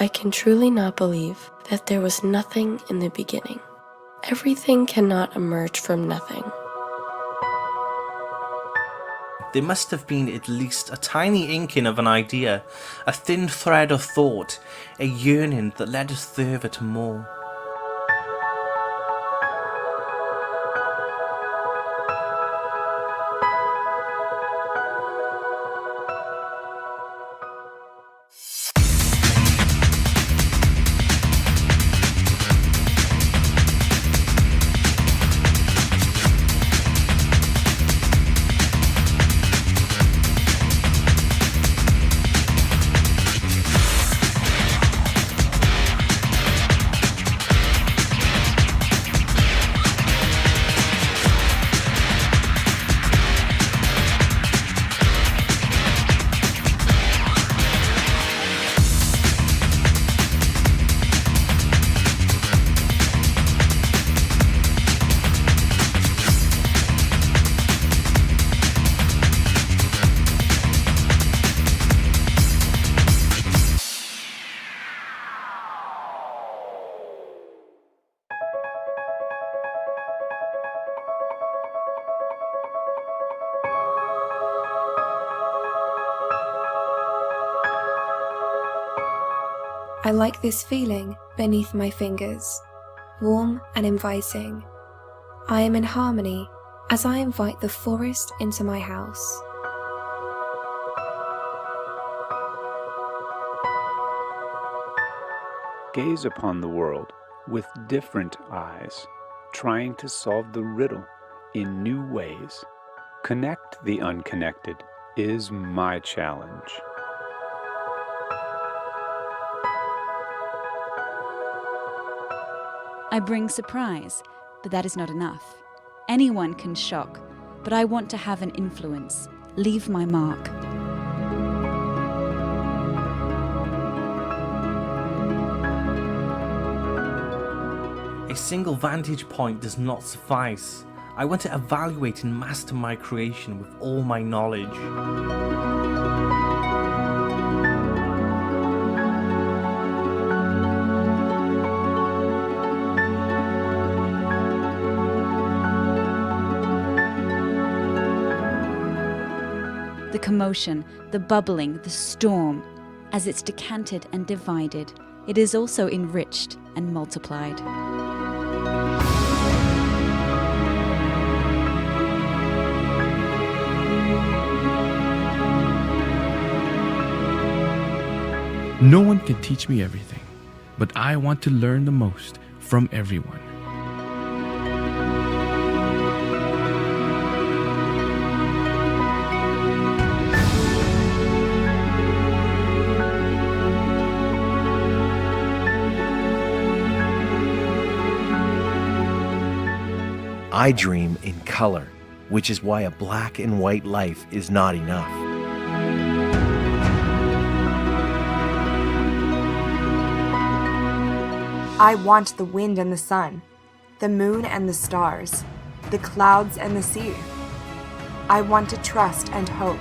I can truly not believe that there was nothing in the beginning. Everything cannot emerge from nothing. There must have been at least a tiny inkling of an idea, a thin thread of thought, a yearning that led us further to more. I like this feeling beneath my fingers, warm and inviting. I am in harmony as I invite the forest into my house. Gaze upon the world with different eyes, trying to solve the riddle in new ways. Connect the unconnected is my challenge. I bring surprise, but that is not enough. Anyone can shock, but I want to have an influence, leave my mark. A single vantage point does not suffice. I want to evaluate and master my creation with all my knowledge. The commotion, the bubbling, the storm, as it's decanted and divided, it is also enriched and multiplied. No one can teach me everything, but I want to learn the most from everyone. I dream in color, which is why a black and white life is not enough. I want the wind and the sun, the moon and the stars, the clouds and the sea. I want to trust and hope,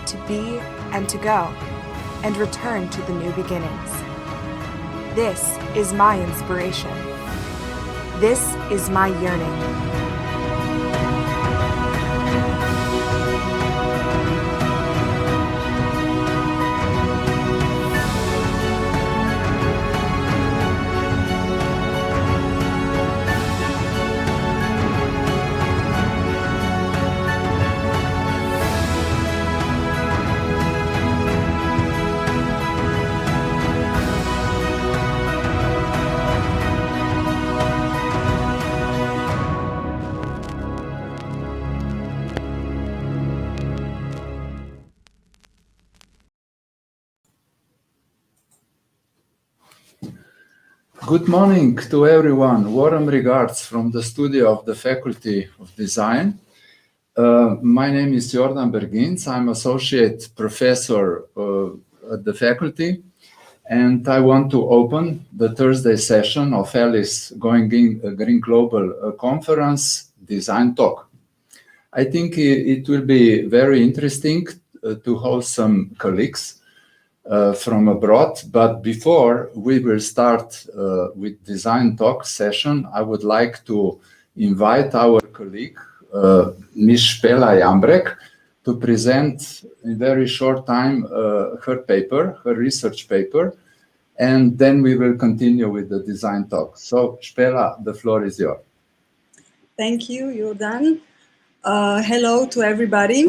to be and to go, and return to the new beginnings. This is my inspiration. This is my yearning. Good morning to everyone. Warm regards from the studio of the Faculty of Design. My name is Jordan Bergins. I'm Associate Professor at the faculty, and I want to open the Thursday session of A.L.I.C.E Going in Green Global Conference Design Talk. I think it will be very interesting to host some colleagues from abroad. But before we will start with design talk session, I would like to invite our colleague, Ms. Spela Jambrek, to present in very short time her research paper, and then we will continue with the design talk. So, Spela, the floor is yours. Thank you, Jordan. Hello to everybody.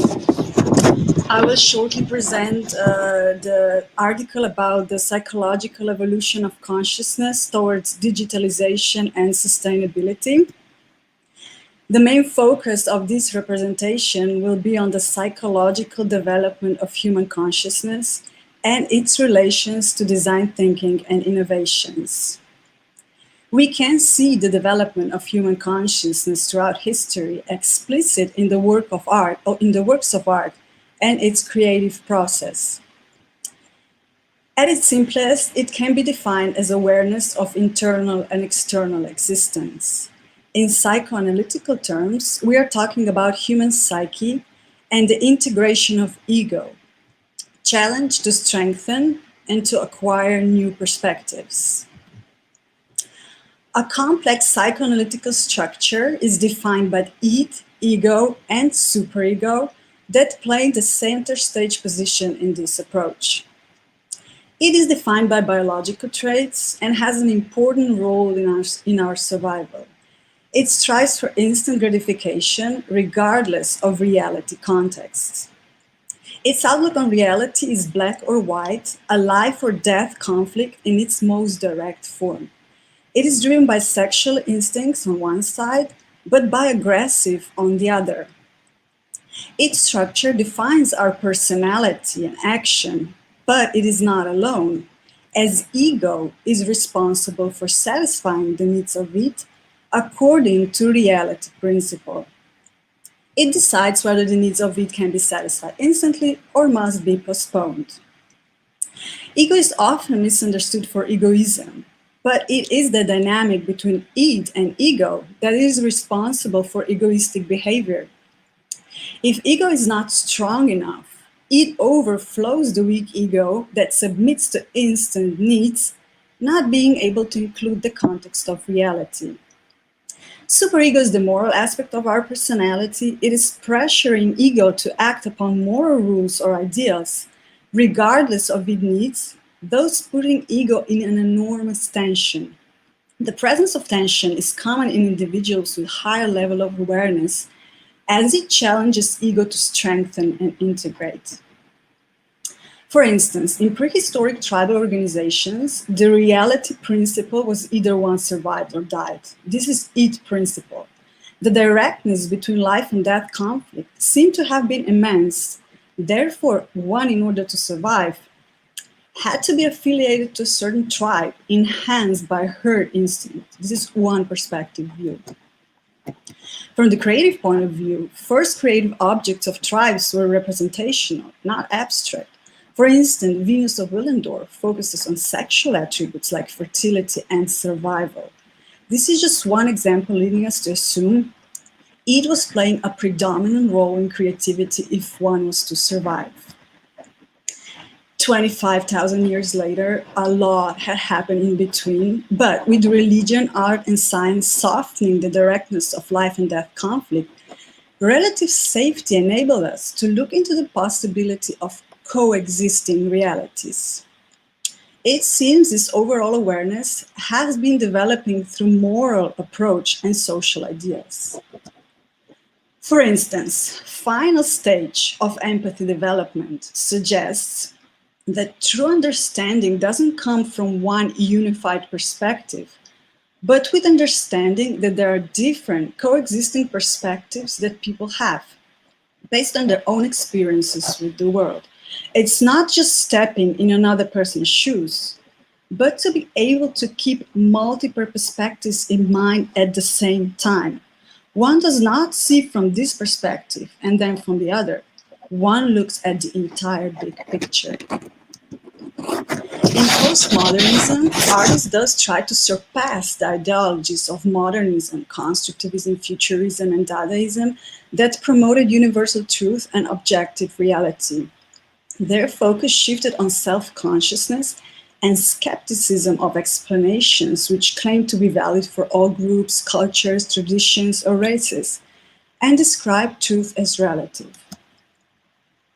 I will shortly present the article about the psychological evolution of consciousness towards digitalization and sustainability. The main focus of this representation will be on the psychological development of human consciousness and its relations to design thinking and innovations. We can see the development of human consciousness throughout history explicit in the works of art and its creative process. At its simplest, it can be defined as awareness of internal and external existence. In psychoanalytical terms, we are talking about human psyche and the integration of ego, challenged to strengthen and to acquire new perspectives. A complex psychoanalytical structure is defined by id, ego, and superego that play the center stage position in this approach. It is defined by biological traits and has an important role in our survival. It strives for instant gratification regardless of reality contexts. Its outlook on reality is black or white, a life or death conflict in its most direct form. It is driven by sexual instincts on one side, but by aggressive on the other. Its structure defines our personality and action, but it is not alone, as ego is responsible for satisfying the needs of it according to reality principle. It decides whether the needs of it can be satisfied instantly or must be postponed. Ego is often misunderstood for egoism, but it is the dynamic between id and ego that is responsible for egoistic behavior. If ego is not strong enough, it overflows the weak ego that submits to instant needs, not being able to include the context of reality. Superego is the moral aspect of our personality. It is pressuring ego to act upon moral rules or ideals, regardless of its needs, thus putting ego in an enormous tension. The presence of tension is common in individuals with higher level of awareness, as it challenges ego to strengthen and integrate. For instance, in prehistoric tribal organizations, the reality principle was either one survived or died. This is id principle. The directness between life and death conflict seemed to have been immense. Therefore, one, in order to survive, had to be affiliated to a certain tribe, enhanced by herd instinct. This is one perspective view. From the creative point of view, first creative objects of tribes were representational, not abstract. For instance, Venus of Willendorf focuses on sexual attributes like fertility and survival. This is just one example leading us to assume it was playing a predominant role in creativity if one was to survive. 25,000 years later, a lot had happened in between, but with religion, art, and science softening the directness of life and death conflict, relative safety enabled us to look into the possibility of coexisting realities. It seems this overall awareness has been developing through moral approach and social ideas. For instance, final stage of empathy development suggests that true understanding doesn't come from one unified perspective, but with understanding that there are different coexisting perspectives that people have based on their own experiences with the world. It's not just stepping in another person's shoes, but to be able to keep multiple perspectives in mind at the same time. One does not see from this perspective and then from the other. One looks at the entire big picture. In postmodernism, artists thus try to surpass the ideologies of modernism, constructivism, futurism, and Dadaism that promoted universal truth and objective reality. Their focus shifted on self-consciousness and skepticism of explanations which claim to be valid for all groups, cultures, traditions, or races, and describe truth as relative.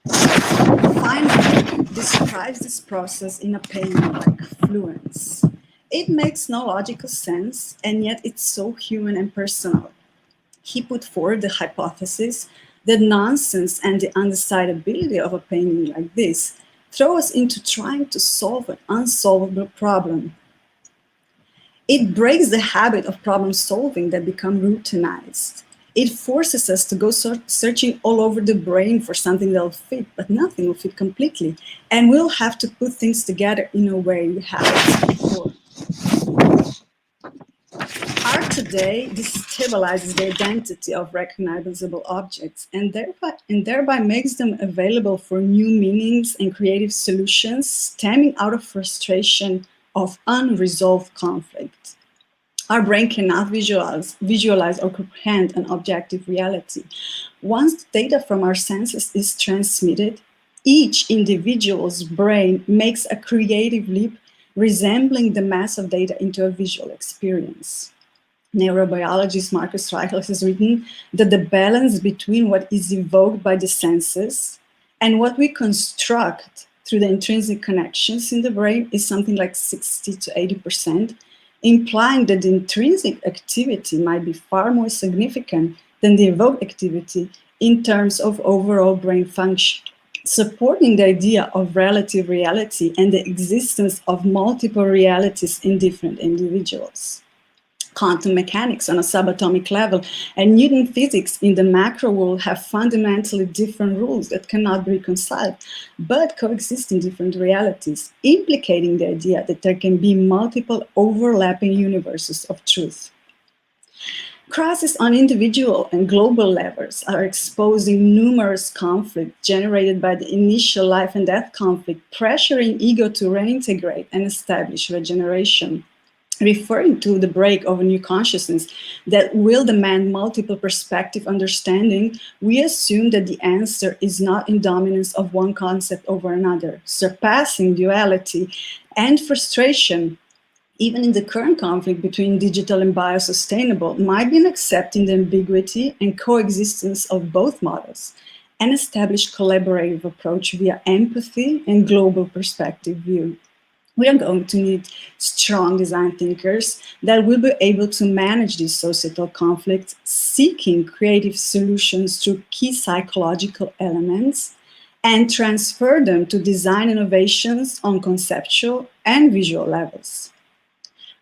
Feynman describes this process in a painting like fluence. It makes no logical sense, and yet it's so human and personal. He put forward the hypothesis that nonsense and the undecidability of a painting like this throw us into trying to solve an unsolvable problem. It breaks the habit of problem solving that become routinized. It forces us to go searching all over the brain for something that will fit, but nothing will fit completely. And we'll have to put things together in a way we haven't before. Art today destabilizes the identity of recognizable objects and thereby makes them available for new meanings and creative solutions stemming out of frustration of unresolved conflict. Our brain cannot visualize or comprehend an objective reality. Once data from our senses is transmitted, each individual's brain makes a creative leap resembling the mass of data into a visual experience. Neurobiologist Marcus Reichel has written that the balance between what is evoked by the senses and what we construct through the intrinsic connections in the brain is something like 60 to 80%, implying that the intrinsic activity might be far more significant than the evoked activity in terms of overall brain function, supporting the idea of relative reality and the existence of multiple realities in different individuals. Quantum mechanics on a subatomic level and Newton physics in the macro world have fundamentally different rules that cannot be reconciled, but coexist in different realities, implicating the idea that there can be multiple overlapping universes of truth. Crises on individual and global levels are exposing numerous conflicts generated by the initial life and death conflict, pressuring ego to reintegrate and establish regeneration. Referring to the break of a new consciousness that will demand multiple perspective understanding, we assume that the answer is not in dominance of one concept over another, surpassing duality and frustration. Even in the current conflict between digital and biosustainable, might be in accepting the ambiguity and coexistence of both models and establish collaborative approach via empathy and global perspective view. We are going to need strong design thinkers that will be able to manage these societal conflicts, seeking creative solutions through key psychological elements and transfer them to design innovations on conceptual and visual levels.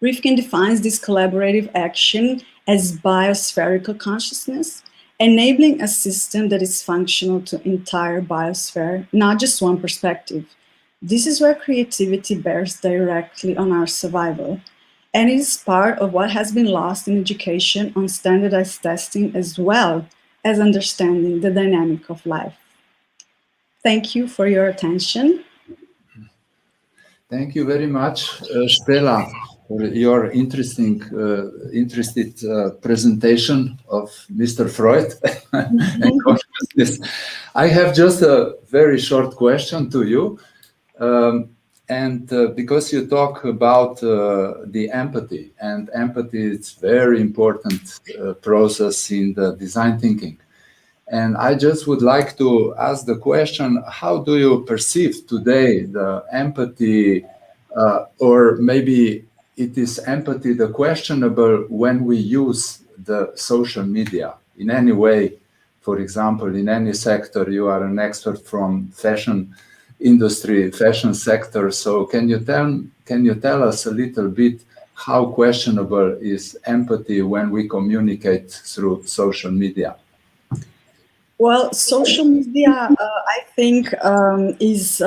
Rifkin defines this collaborative action as biospherical consciousness, enabling a system that is functional to entire biosphere, not just one perspective. This is where creativity bears directly on our survival, and it is part of what has been lost in education on standardized testing as well as understanding the dynamic of life. Thank you for your attention. Thank you very much, Stella, for your interested presentation of Mr. Freud and consciousness. I have just a very short question to you. Because you talk about the empathy, and empathy is very important process in the design thinking. And I just would like to ask the question, how do you perceive today the empathy, or maybe it is empathy the questionable when we use the social media in any way? For example, in any sector, you are an expert from fashion industry, fashion sector. So can you tell us a little bit how questionable is empathy when we communicate through social media? Well, social media, I think, is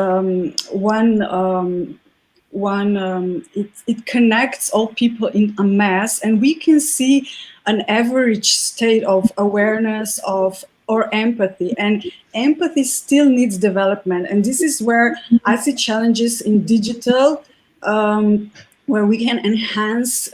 it connects all people in a mass, and we can see an average state of awareness or empathy, and empathy still needs development. And this is where I see challenges in digital, where we can enhance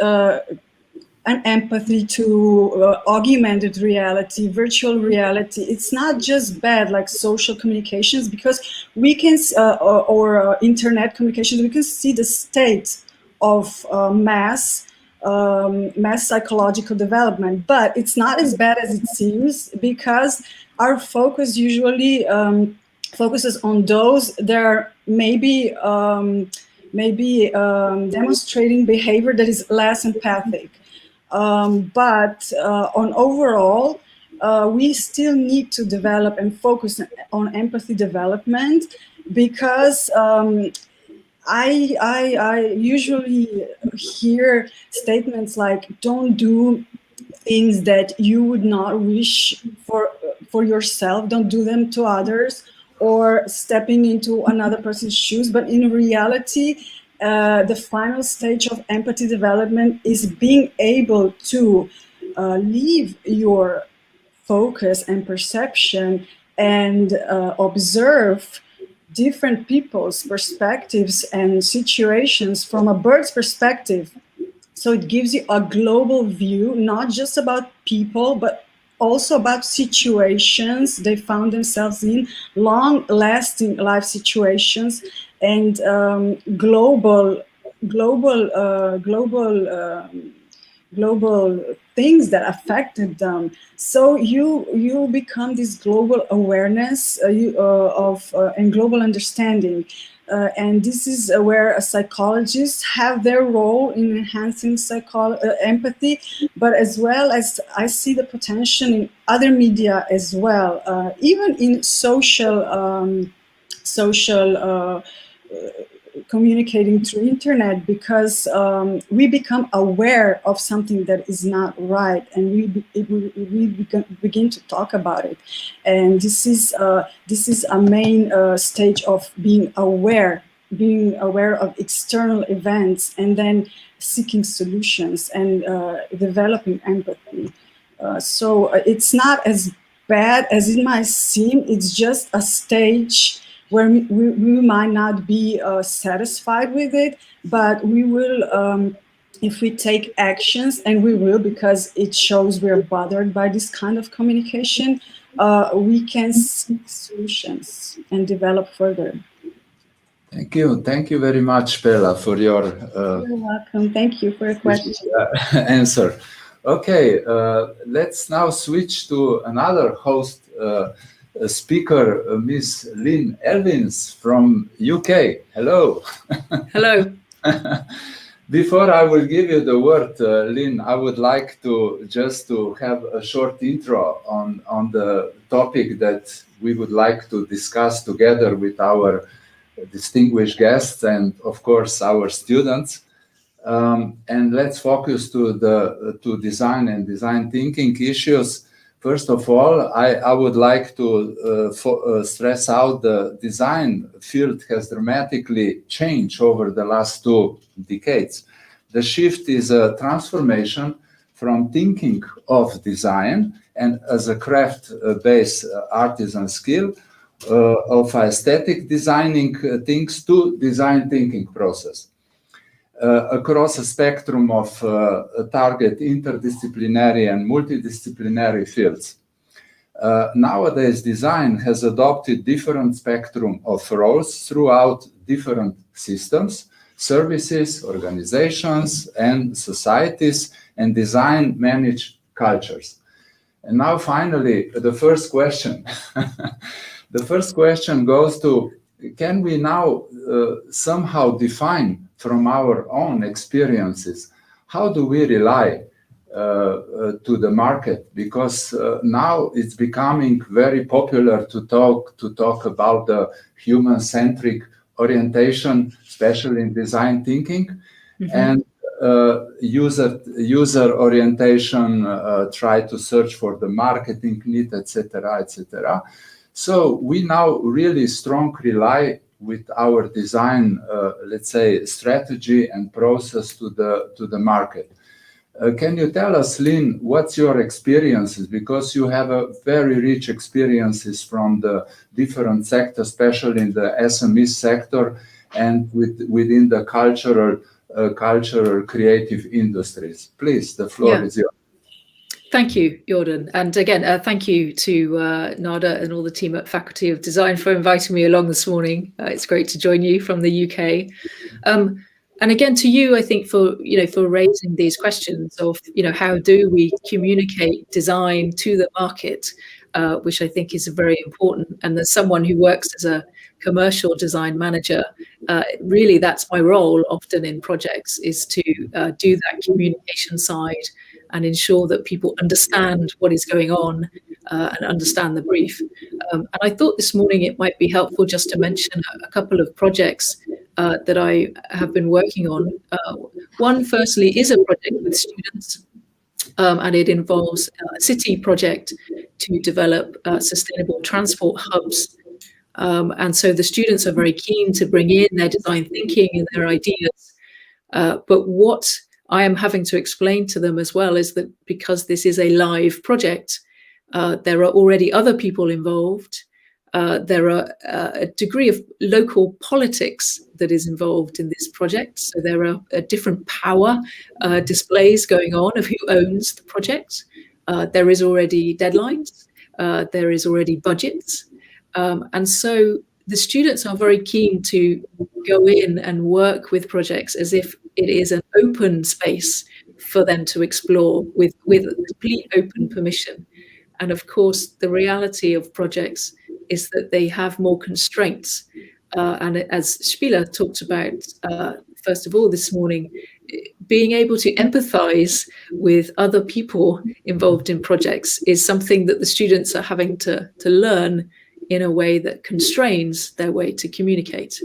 and empathy to augmented reality, virtual reality. It's not just bad like social communications, because we can, or internet communications, we can see the state of mass psychological development, but it's not as bad as it seems, because our focus usually focuses on those that are maybe demonstrating behavior that is less empathic. But on overall, we still need to develop and focus on empathy development, because I usually hear statements like, don't do things that you would not wish for yourself, don't do them to others, or stepping into another person's shoes. But in reality, the final stage of empathy development is being able to leave your focus and perception and observe different people's perspectives and situations from a bird's perspective. So it gives you a global view, not just about people, but also about situations they found themselves in, long-lasting life situations, and global things that affected them. So you become this global awareness and global understanding. And this is where psychologists have their role in enhancing empathy, but as well as I see the potential in other media as well, even in social communicating through internet, because we become aware of something that is not right, and we begin to talk about it. And this is a main stage of being aware of external events, and then seeking solutions and developing empathy. So it's not as bad as it might seem. It's just a stage where we might not be satisfied with it, but we will, if we take actions, and we will, because it shows we're bothered by this kind of communication, we can seek solutions and develop further. Thank you very much, Bella, for your You're welcome. Thank you for your question. Answer. Okay, let's now switch to another host speaker, Miss Lynn Elvins from UK. Hello. Hello. Before I will give you the word, Lynn, I would like to just to have a short intro on the topic that we would like to discuss together with our distinguished guests and, of course, our students. And let's focus to design and design thinking issues. First of all, I would like to stress out the design field has dramatically changed over the last 2 decades. The shift is a transformation from thinking of design and as a craft-based artisan skill of aesthetic designing things to design thinking process. Across a spectrum of target interdisciplinary and multidisciplinary fields. Nowadays, design has adopted different spectrum of roles throughout different systems, services, organizations, and societies, and design managed cultures. And now, finally, the first question. The first question goes to, can we now somehow define from our own experiences, how do we rely to the market? Because now it's becoming very popular to talk about the human-centric orientation, especially in design thinking, and user orientation, try to search for the marketing need, etc., etc. So we now really strongly rely with our design, let's say, strategy and process to the market. Can you tell us, Lynn, what's your experiences? Because you have a very rich experiences from the different sectors, especially in the SME sector and within the cultural cultural creative industries. Please, the floor is yours. Thank you, Jordan. And again, thank you to Nada and all the team at Faculty of Design for inviting me along this morning. It's great to join you from the UK. And again, to you, I think for raising these questions of how do we communicate design to the market, which I think is very important. And as someone who works as a commercial design manager, really that's my role often in projects, is to do that communication side and ensure that people understand what is going on and understand the brief. And I thought this morning it might be helpful just to mention a couple of projects that I have been working on. One, firstly, is a project with students, and it involves a city project to develop sustainable transport hubs. And so the students are very keen to bring in their design thinking and their ideas. But what I am having to explain to them as well is that because this is a live project, there are already other people involved. There are a degree of local politics that is involved in this project. So there are different power displays going on of who owns the project. There is already deadlines. There is already budgets. And so the students are very keen to go in and work with projects as if it is an open space for them to explore with complete open permission. And of course, the reality of projects is that they have more constraints. And as Spieler talked about, first of all, this morning, being able to empathize with other people involved in projects is something that the students are having to learn in a way that constrains their way to communicate.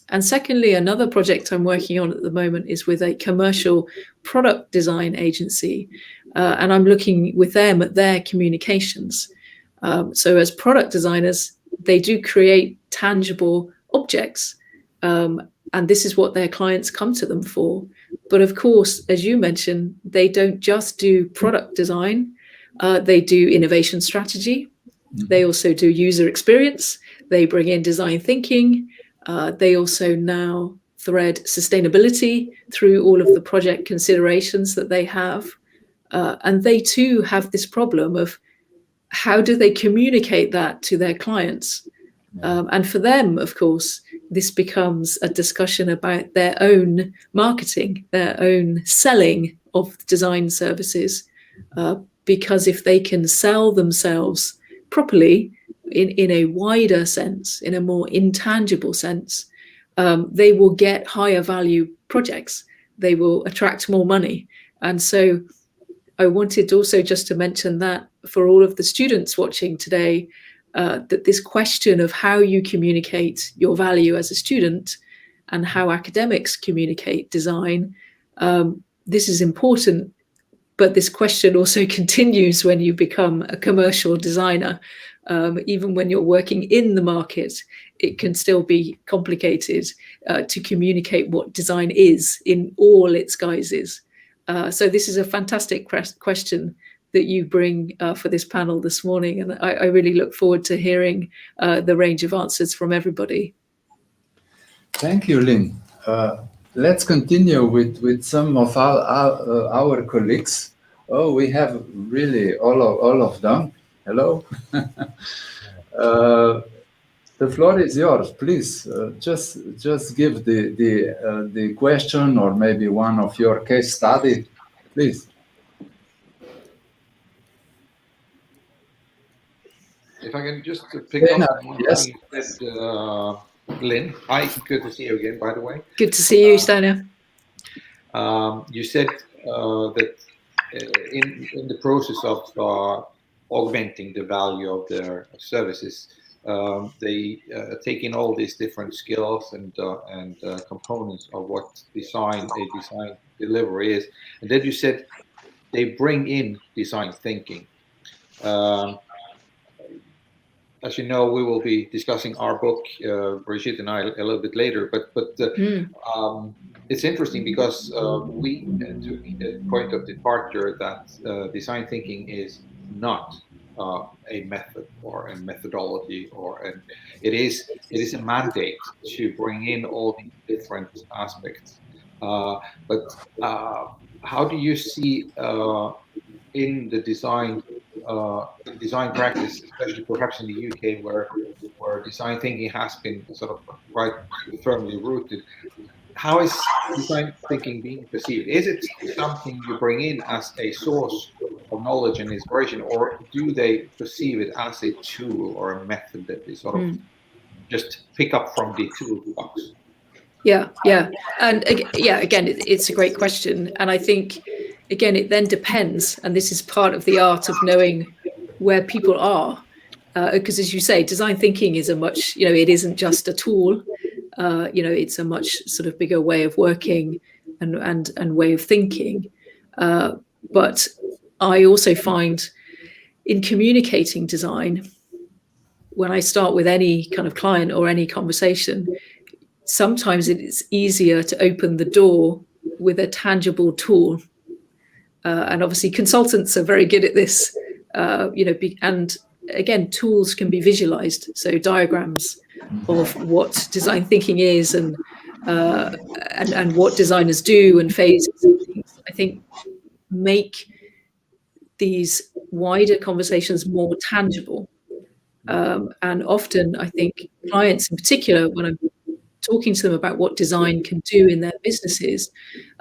And secondly, another project I'm working on at the moment is with a commercial product design agency. And I'm looking with them at their communications. So as product designers, they do create tangible objects. And this is what their clients come to them for. But of course, as you mentioned, they don't just do product design. They do innovation strategy. They also do user experience. They bring in design thinking. They also now thread sustainability through all of the project considerations that they have. And they too have this problem of how do they communicate that to their clients? And for them, of course, this becomes a discussion about their own marketing, their own selling of design services. Because if they can sell themselves properly in a wider sense, in a more intangible sense, they will get higher value projects. They will attract more money. And so I wanted also just to mention that for all of the students watching today, that this question of how you communicate your value as a student and how academics communicate design, this is important. But this question also continues when you become a commercial designer. Even when you're working in the market, it can still be complicated to communicate what design is in all its guises. So this is a fantastic question that you bring for this panel this morning. And I really look forward to hearing the range of answers from everybody. Thank you, Lynn. Let's continue with some of our colleagues. Oh, we have really all of them. Hello. The floor is yours. Please, just give the question or maybe one of your case study, please. If I can just pick up on one thing you said, Lynn. Hi, good to see you again, by the way. Good to see you, Steiner. You said that in the process of augmenting the value of their services, they take in all these different skills and components of what a design delivery is. And then you said they bring in design thinking. As you know, we will be discussing our book, Brigitte and I, a little bit later. But it's interesting because we took a point of departure that design thinking is not a method or a methodology, it is a mandate to bring in all these different aspects. But how do you see in the design practice, especially perhaps in the UK, where design thinking has been sort of quite firmly rooted? How is design thinking being perceived? Is it something you bring in as a source of knowledge and inspiration, or do they perceive it as a tool or a method that they sort of just pick up from the toolbox? Yeah, and again, it's a great question, and I think again it then depends, and this is part of the art of knowing where people are, because as you say, design thinking is a much, it isn't just a tool, it's a much sort of bigger way of working and way of thinking, but I also find in communicating design, when I start with any kind of client or any conversation, sometimes it is easier to open the door with a tangible tool. And obviously consultants are very good at this, and again, tools can be visualized. So diagrams of what design thinking is and what designers do and phases and things, I think make these wider conversations more tangible. And often I think clients in particular, when I'm talking to them about what design can do in their businesses,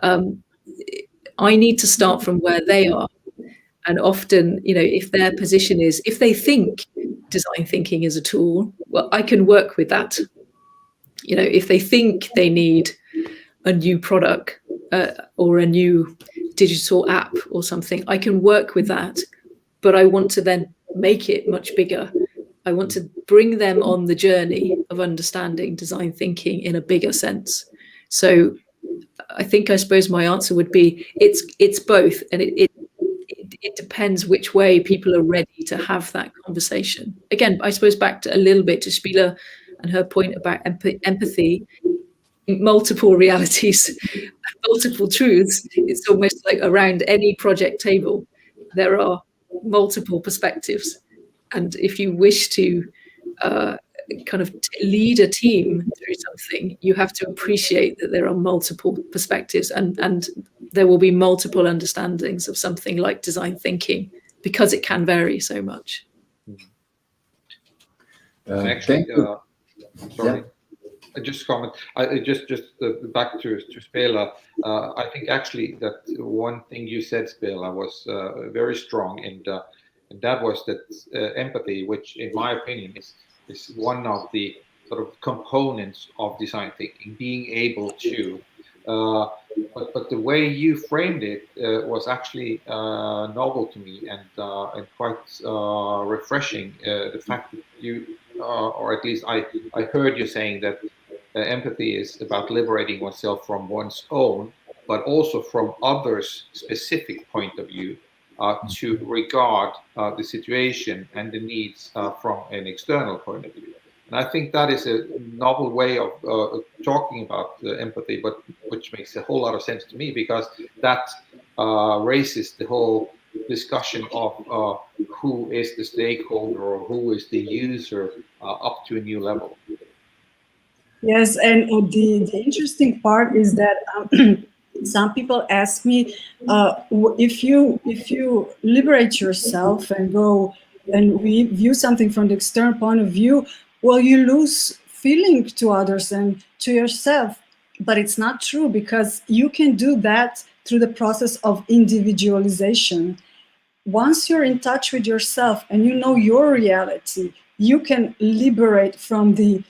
I need to start from where they are. And often, if their position is, if they think design thinking is a tool, well, I can work with that. If they think they need a new product or a new digital app or something, I can work with that. But I want to then make it much bigger. I want to bring them on the journey of understanding design thinking in a bigger sense. So I suppose my answer would be it's both, and it depends which way people are ready to have that conversation. Again, I suppose back to a little bit to Spiela and her point about empathy, multiple realities, multiple truths. It's almost like around any project table, there are multiple perspectives. And if you wish to kind of lead a team through something, you have to appreciate that there are multiple perspectives and there will be multiple understandings of something like design thinking, because it can vary so much. Actually, sorry. I just comment. Just back to Spiela. I think actually that one thing you said, Spiela, was very strong, and that was that empathy, which in my opinion is one of the sort of components of design thinking, being able to. But the way you framed it was actually novel to me and quite refreshing. The fact that you, or at least I heard you saying that empathy is about liberating oneself from one's own, but also from others' specific point of view, to regard the situation and the needs from an external point of view. And I think that is a novel way of talking about empathy, but which makes a whole lot of sense to me, because that raises the whole discussion of who is the stakeholder or who is the user up to a new level. Yes, and the interesting part is that some people ask me, if you liberate yourself and go and view something from the external point of view, well, you lose feeling to others and to yourself. But it's not true, because you can do that through the process of individualization. Once you're in touch with yourself and you know your reality, you can liberate from the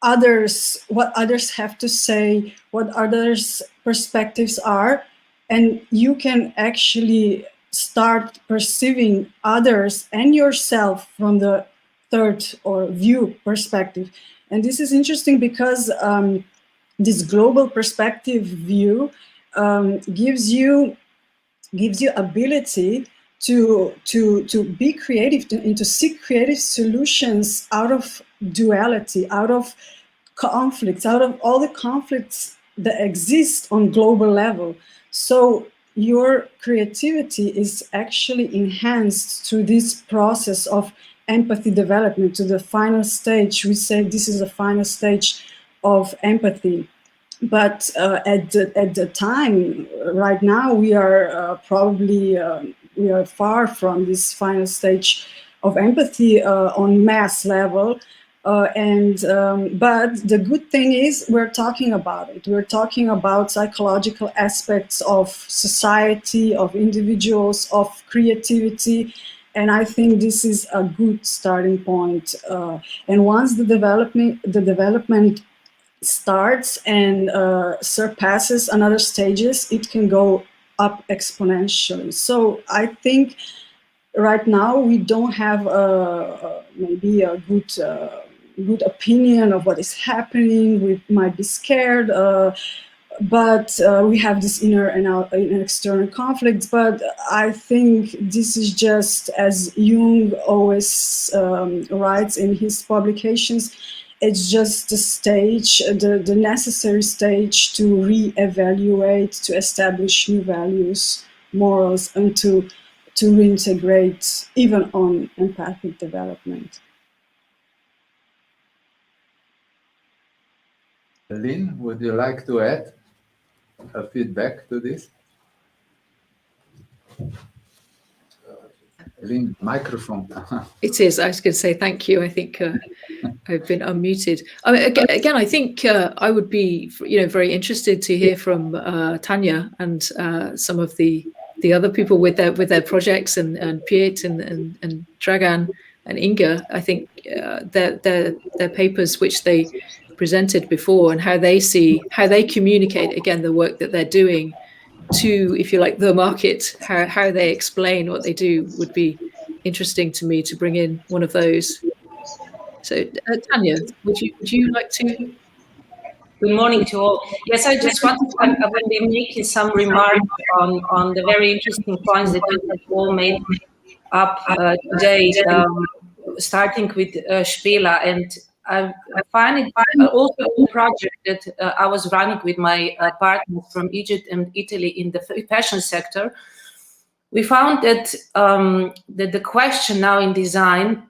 others, what others have to say, what others' perspectives are, and you can actually start perceiving others and yourself from the third or view perspective. And this is interesting because this global perspective view gives you ability to be creative and to seek creative solutions out of duality, out of conflicts, out of all the conflicts that exist on global level. So your creativity is actually enhanced through this process of empathy development to the final stage. We say this is the final stage of empathy. But at the time, right now, we are probably we are far from this final stage of empathy on mass level. But the good thing is we're talking about it. We're talking about psychological aspects of society, of individuals, of creativity. And I think this is a good starting point. And once the development starts and surpasses another stages, it can go up exponentially. So I think right now we don't have maybe a good opinion of what is happening. We might be scared, but we have this inner and external conflicts. But I think this is just, as Jung always writes in his publications, it's just the stage, the necessary stage to reevaluate, to establish new values, morals, and to reintegrate even on empathic development. Lynn, would you like to add a feedback to this? Lynn, microphone. It is. I was going to say thank you. I think I've been unmuted. I mean, again, I think I would be, very interested to hear from Tanya and some of the other people with their projects, and Piet and Dragan and Inga. I think their papers, which they presented before, and how they communicate again the work that they're doing to, if you like, the market, how they explain what they do, would be interesting to me to bring in one of those. So Tanya, would you like to? Good morning to all. Yes, I just wanted to, I will be making some remarks on the very interesting points that you have all made up today, starting with Spela. And I find it also a project that I was running with my partners from Egypt and Italy in the fashion sector. We found that, that the question now in design,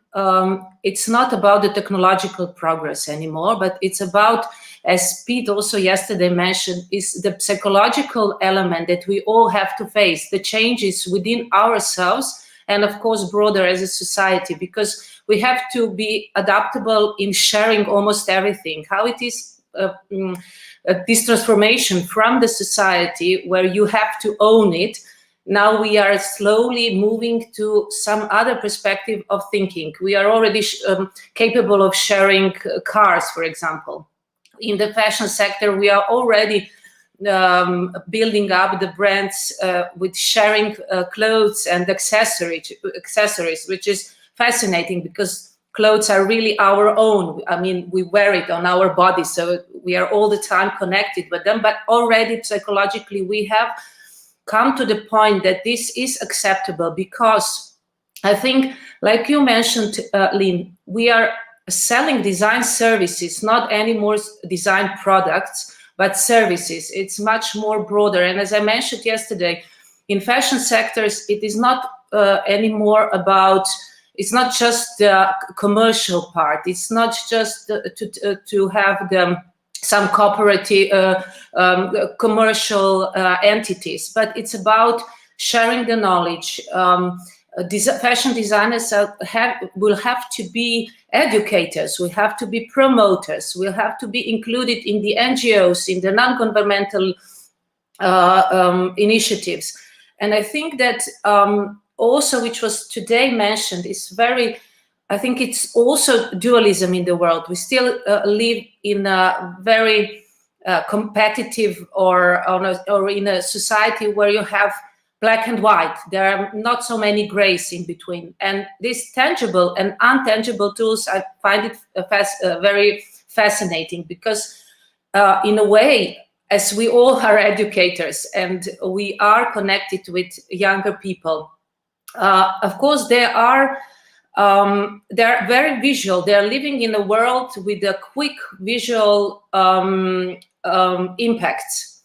it's not about the technological progress anymore, but it's about, as Pete also yesterday mentioned, is the psychological element that we all have to face, the changes within ourselves, and of course broader as a society, because we have to be adaptable in sharing almost everything. How it is this transformation from the society where you have to own it. Now we are slowly moving to some other perspective of thinking. We are already capable of sharing cars, for example. In the fashion sector, we are already building up the brands with sharing clothes and accessories, which is fascinating because clothes are really our own. I mean, we wear it on our body, so we are all the time connected with them, but already psychologically we have come to the point that this is acceptable, because I think, like you mentioned, Lynn, we are selling design services, not anymore design products, but services. It's much more broader. And as I mentioned yesterday, in fashion sectors, it is not anymore about, it's not just the commercial part. It's not just to have some cooperative commercial entities, but it's about sharing the knowledge. Fashion designers will have to be educators, will have to be promoters, will have to be included in the NGOs, in the non-governmental initiatives. And I think that also, which was today mentioned, is very, I think it's also dualism in the world. We still live in a very competitive or in a society where you have black and white. There are not so many grays in between. And these tangible and intangible tools, I find it very fascinating, because in a way, as we all are educators and we are connected with younger people, of course, they are very visual. They're living in a world with a quick visual impacts.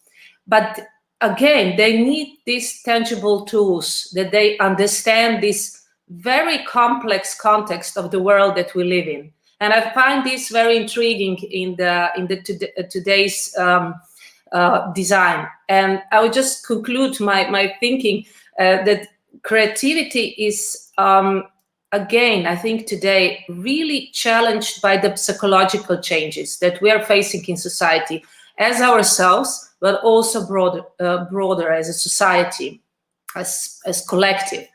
But again, they need these tangible tools, that they understand this very complex context of the world that we live in. And I find this very intriguing in today's design. And I would just conclude my thinking that creativity is, again, I think today really challenged by the psychological changes that we are facing in society as ourselves, but also broader as a society, as collective.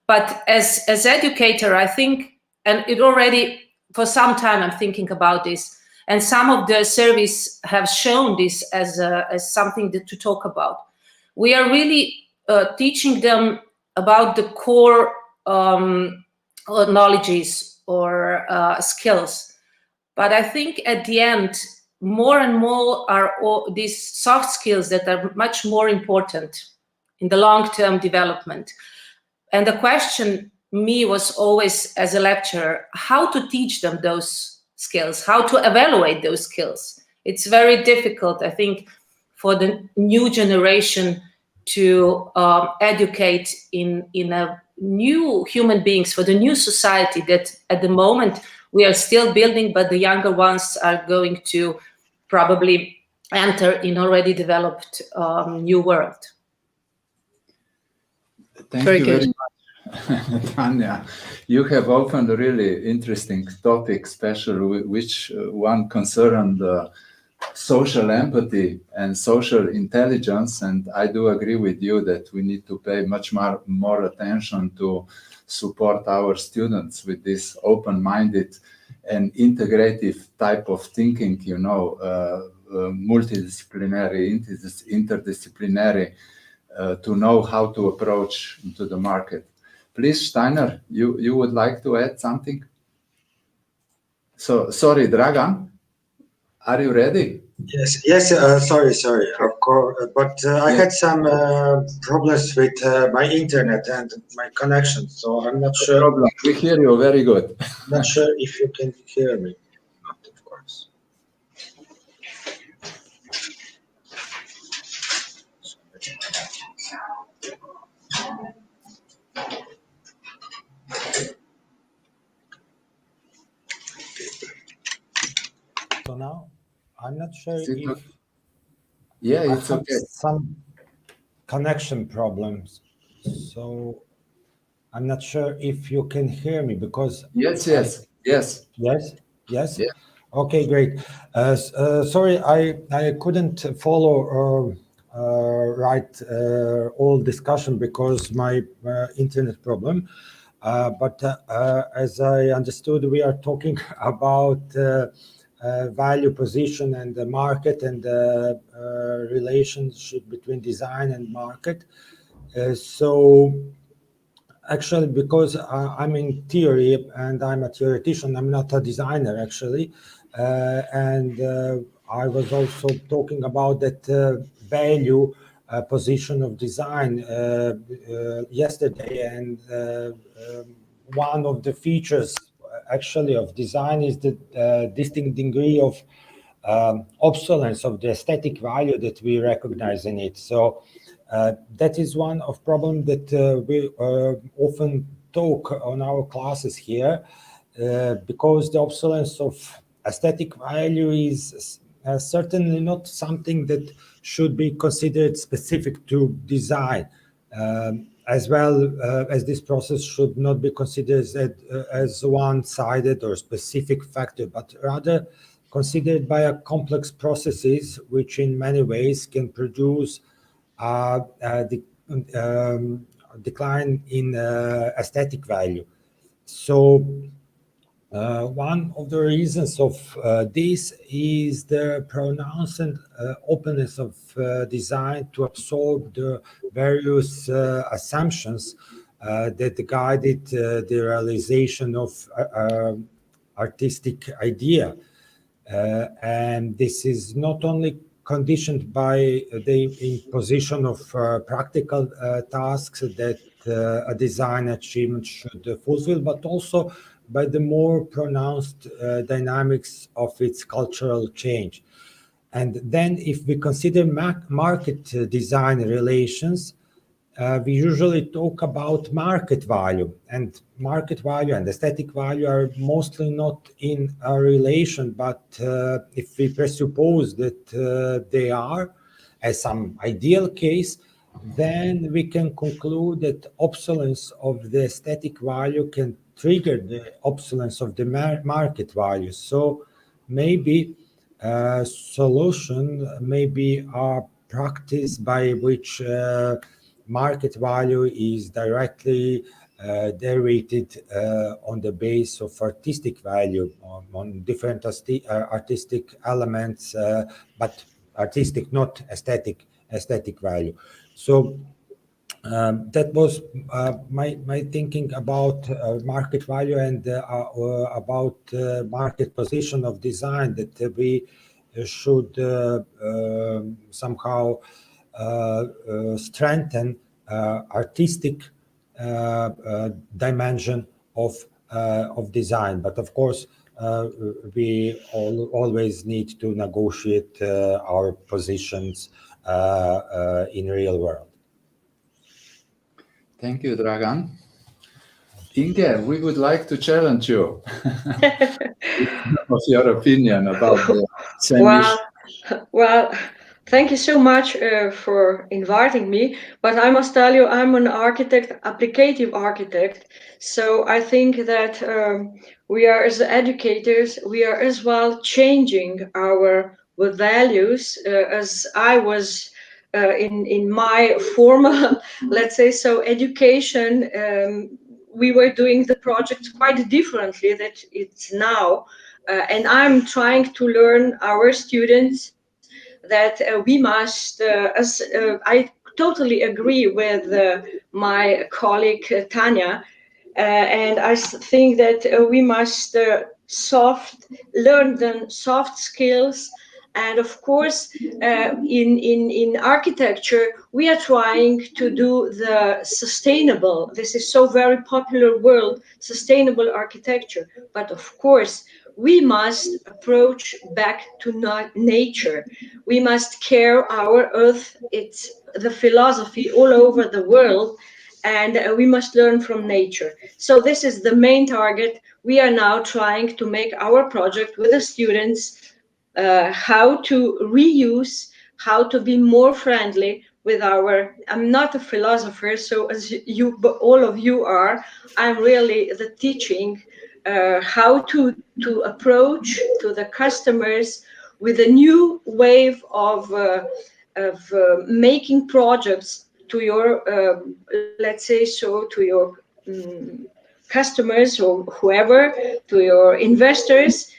But as educator, I think, and it already for some time I'm thinking about this, and some of the surveys have shown this as something to talk about. We are really teaching them about the core knowledges or skills. But I think at the end, more and more are all these soft skills that are much more important in the long-term development. And the question me was always, as a lecturer, how to teach them those skills, how to evaluate those skills. It's very difficult, I think, for the new generation to educate in a new human beings, for the new society that at the moment we are still building, but the younger ones are going to probably enter in already developed new world. Thank you very much, Tanya. You have opened a really interesting topic, especially which one concerned social empathy and social intelligence. And I do agree with you that we need to pay much more attention to support our students with this open-minded and integrative type of thinking, you know, multidisciplinary, interdisciplinary, to know how to approach into the market. Please, Steiner, you would like to add something? So, sorry, Dragan, are you ready? Yes, sorry, of course, but I had some problems with my internet and my connection, so I'm not sure. No problem. We hear you very good. Not sure if you can hear me, of course. So now, I'm not sure if it's I have okay. some connection problems. So I'm not sure if you can hear me because Yes. Yeah. Okay, great. Sorry, I couldn't follow right all discussion because my internet problem. But as I understood, we are talking about value position and the market and the relationship between design and market. So actually, because I'm in theory and I'm a theoretician, I'm not a designer actually. And I was also talking about that value position of design yesterday. And one of the features actually of design is the distinct degree of obsolescence of the aesthetic value that we recognize in it. So that is one of problems that we often talk on our classes here, because the obsolescence of aesthetic value is certainly not something that should be considered specific to design, as well as this process should not be considered as one-sided or specific factor, but rather considered by a complex processes which in many ways can produce the decline in aesthetic value. So one of the reasons of this is the pronounced openness of design to absorb the various assumptions that guided the realization of artistic idea. And this is not only conditioned by the imposition of practical tasks that a design achievement should fulfill, but also by the more pronounced dynamics of its cultural change. And then if we consider market design relations, we usually talk about market value, and market value and aesthetic value are mostly not in a relation, but if we presuppose that they are, as some ideal case, then we can conclude that obsolescence of the aesthetic value can trigger the obsolescence of the market value. So maybe a solution may be a practice by which market value is directly derived on the base of artistic value, on different artistic elements, but artistic, not aesthetic value. So that was my thinking about market value and about market position of design, that we should somehow strengthen artistic dimension of design. But of course, we always need to negotiate our positions in real world. Thank you, Dragan. Inge, we would like to challenge you of your opinion about the same issue. Well, thank you so much for inviting me. But I must tell you, I'm an architect, applicative architect. So I think that we are, as educators, we are as well changing our values as I was in my formal, let's say so, education. We were doing the project quite differently that it's now. And I'm trying to learn our students that we must, I totally agree with my colleague Tanya, and I think that we must learn the soft skills. And of course, in architecture, we are trying to do the sustainable. This is so very popular word, sustainable architecture. But of course, we must approach back to nature. We must care our earth. It's the philosophy all over the world, and we must learn from nature. So this is the main target. We are now trying to make our project with the students, how to reuse, how to be more friendly with our, I'm not a philosopher, so as you, all of you are, I'm really the teaching how to approach to the customers with a new wave of making projects to your, let's say so, to your customers or whoever, to your investors,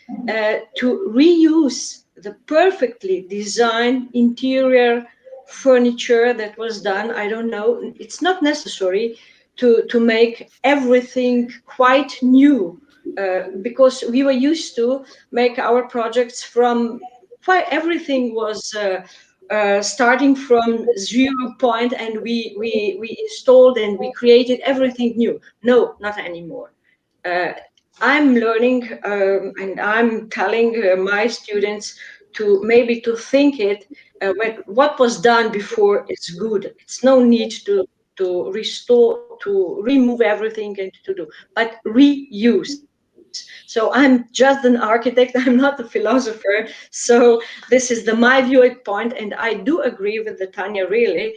to reuse the perfectly designed interior furniture that was done. I don't know, it's not necessary to make everything quite new, because we were used to make our projects from everything was starting from 0 point, and we installed and we created everything new. No, not anymore. I'm learning and I'm telling my students to maybe to think it what was done before is good. It's no need to restore, to remove everything and to do, but reuse. So I'm just an architect, I'm not a philosopher. So this is my viewpoint, and I do agree with the Tanya, really.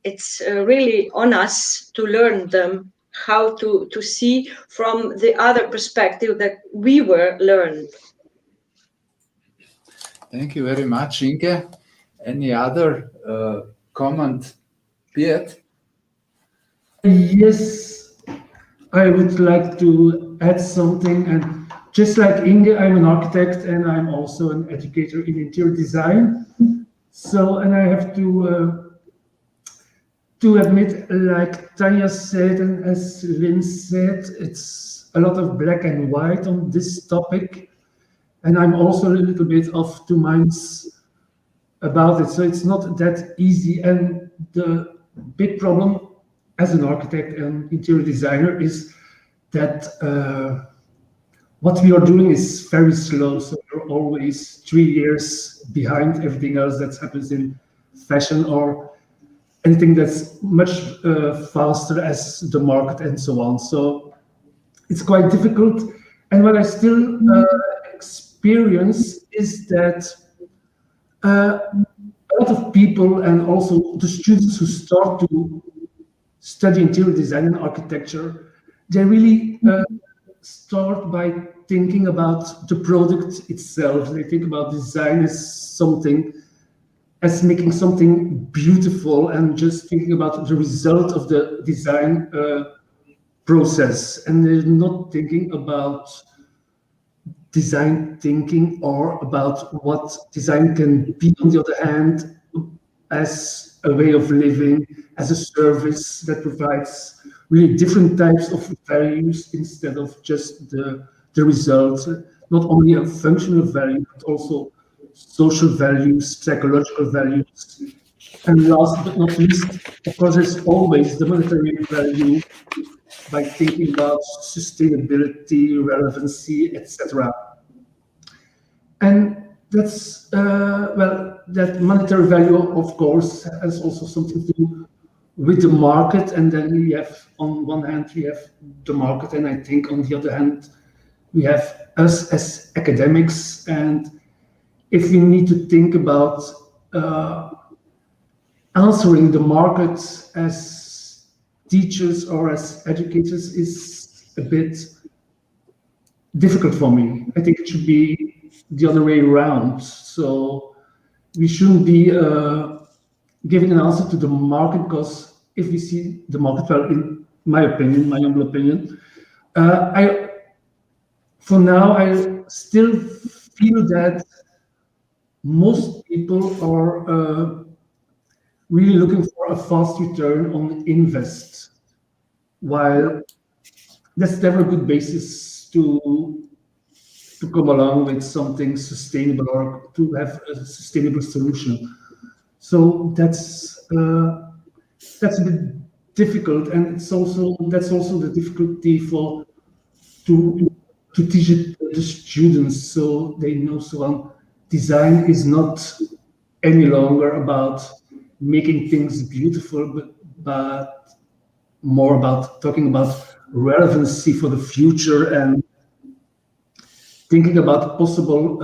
It's really on us to learn them how to see from the other perspective that we were learned. Thank you very much, Inge. Any other comment, Piet? Yes, I would like to add something. And just like Inge, I'm an architect and I'm also an educator in interior design. So, and I have to admit, like Tanya said, and as Lynn said, it's a lot of black and white on this topic. And I'm also a little bit of two minds about it. So it's not that easy. And the big problem as an architect and interior designer is that what we are doing is very slow. So we're always 3 years behind everything else that happens in fashion or anything that's much faster as the market and so on. So it's quite difficult. And what I still experience is that a a lot of people and also the students who start to study interior design and architecture, they really start by thinking about the product itself. They think about design as making something beautiful and just thinking about the result of the design process. And they're not thinking about design thinking or about what design can be, on the other hand, as a way of living, as a service that provides really different types of values instead of just the result, not only a functional value, but also social values, psychological values. And last but not least, of course, there's always the monetary value by thinking about sustainability, relevancy, etc. And that's, well, that monetary value, of course, has also something to do with the market. And then we have, on one hand, we have the market, and I think on the other hand, we have us as academics. And if we need to think about answering the market as teachers or as educators is a bit difficult for me. I think it should be the other way around. So we shouldn't be giving an answer to the market, because if we see the market, well, in my opinion, my humble opinion, for now, I still feel that most people are really looking for a fast return on invest, while that's never a good basis to come along with something sustainable or to have a sustainable solution. So that's a bit difficult, and that's also the difficulty to teach it to the students, so they know. So design is not any longer about making things beautiful, but more about talking about relevancy for the future and thinking about possible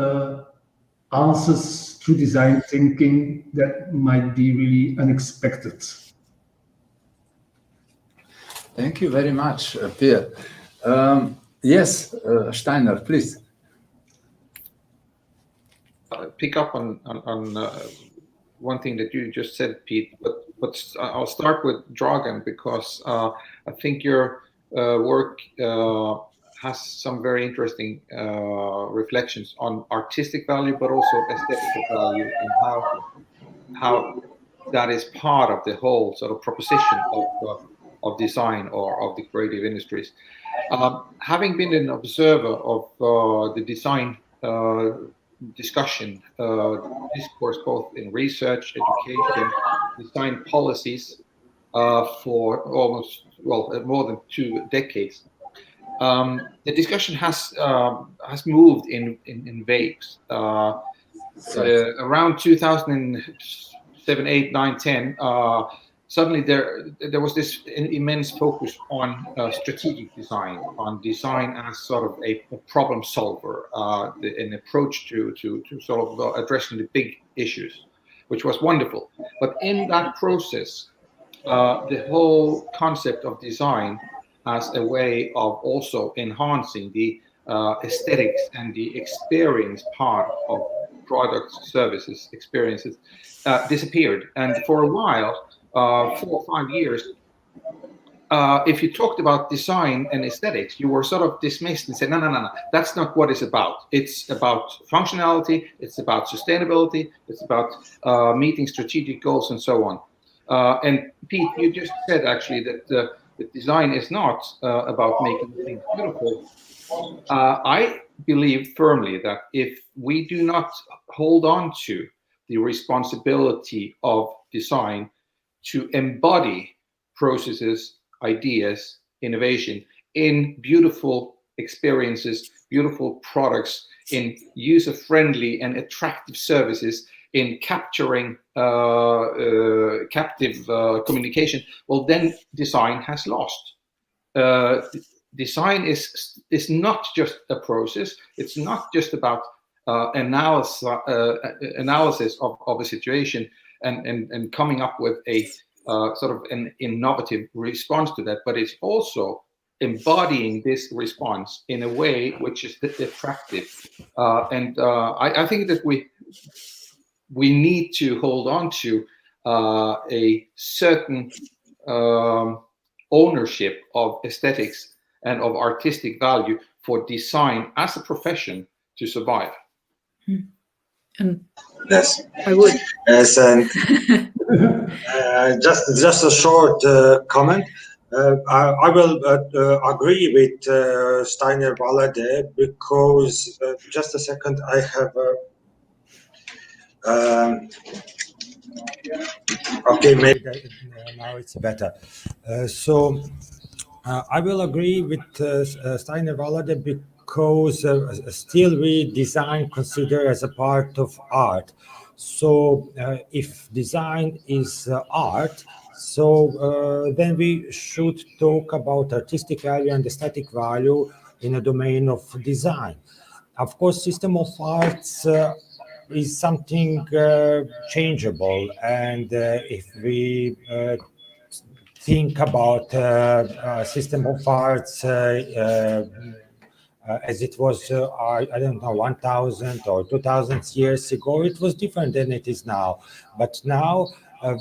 answers through design thinking that might be really unexpected. Thank you very much, Pierre. Yes, Steiner, please. Pick up on one thing that you just said, Pete, but I'll start with Dragan, because I think your work has some very interesting reflections on artistic value, but also aesthetic value, and how that is part of the whole sort of proposition of design or of the creative industries. Having been an observer of the design discussion, discourse, both in research, education, design policies for almost, well, more than 2 decades, the discussion has moved in waves. Around 2007, 8, 9, 10, suddenly there was this immense focus on strategic design, on design as sort of a problem solver, an approach to sort of addressing the big issues, which was wonderful. But in that process, the whole concept of design as a way of also enhancing the aesthetics and the experience part of products, services, experiences disappeared. And for a while, 4 or 5 years, if you talked about design and aesthetics, you were sort of dismissed and said, no, that's not what it's about. It's about functionality, it's about sustainability, it's about meeting strategic goals and so on. And Pete, you just said actually that design is not about making things beautiful. I believe firmly that if we do not hold on to the responsibility of design to embody processes, ideas, innovation in beautiful experiences, beautiful products, in user-friendly and attractive services, in capturing captive communication, well, then design has lost. Design is not just a process. It's not just about analysis of a situation and coming up with a sort of an innovative response to that, but it's also embodying this response in a way which is attractive. I think that we need to hold on to a certain ownership of aesthetics and of artistic value for design as a profession to survive. Yes, I would. Yes, and just a short comment. I will agree with Steiner Valade because just a second, I have okay, maybe now it's better. I will agree with Steiner Valade because still we design consider as a part of art. So if design is art, so then we should talk about artistic value and aesthetic value in a domain of design. Of course, system of arts is something changeable, and if we think about system of arts as it was, I don't know, 1,000 or 2,000 years ago, it was different than it is now. But now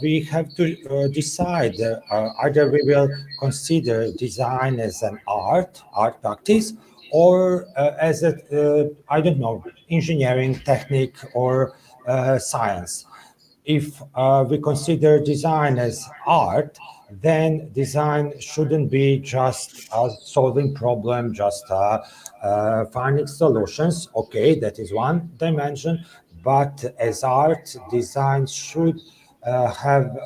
we have to decide either we will consider design as an art practice, or as a, I don't know, engineering technique or science. If we consider design as art, then design shouldn't be just solving problem, just finding solutions. Okay, that is one dimension, but as art, design should have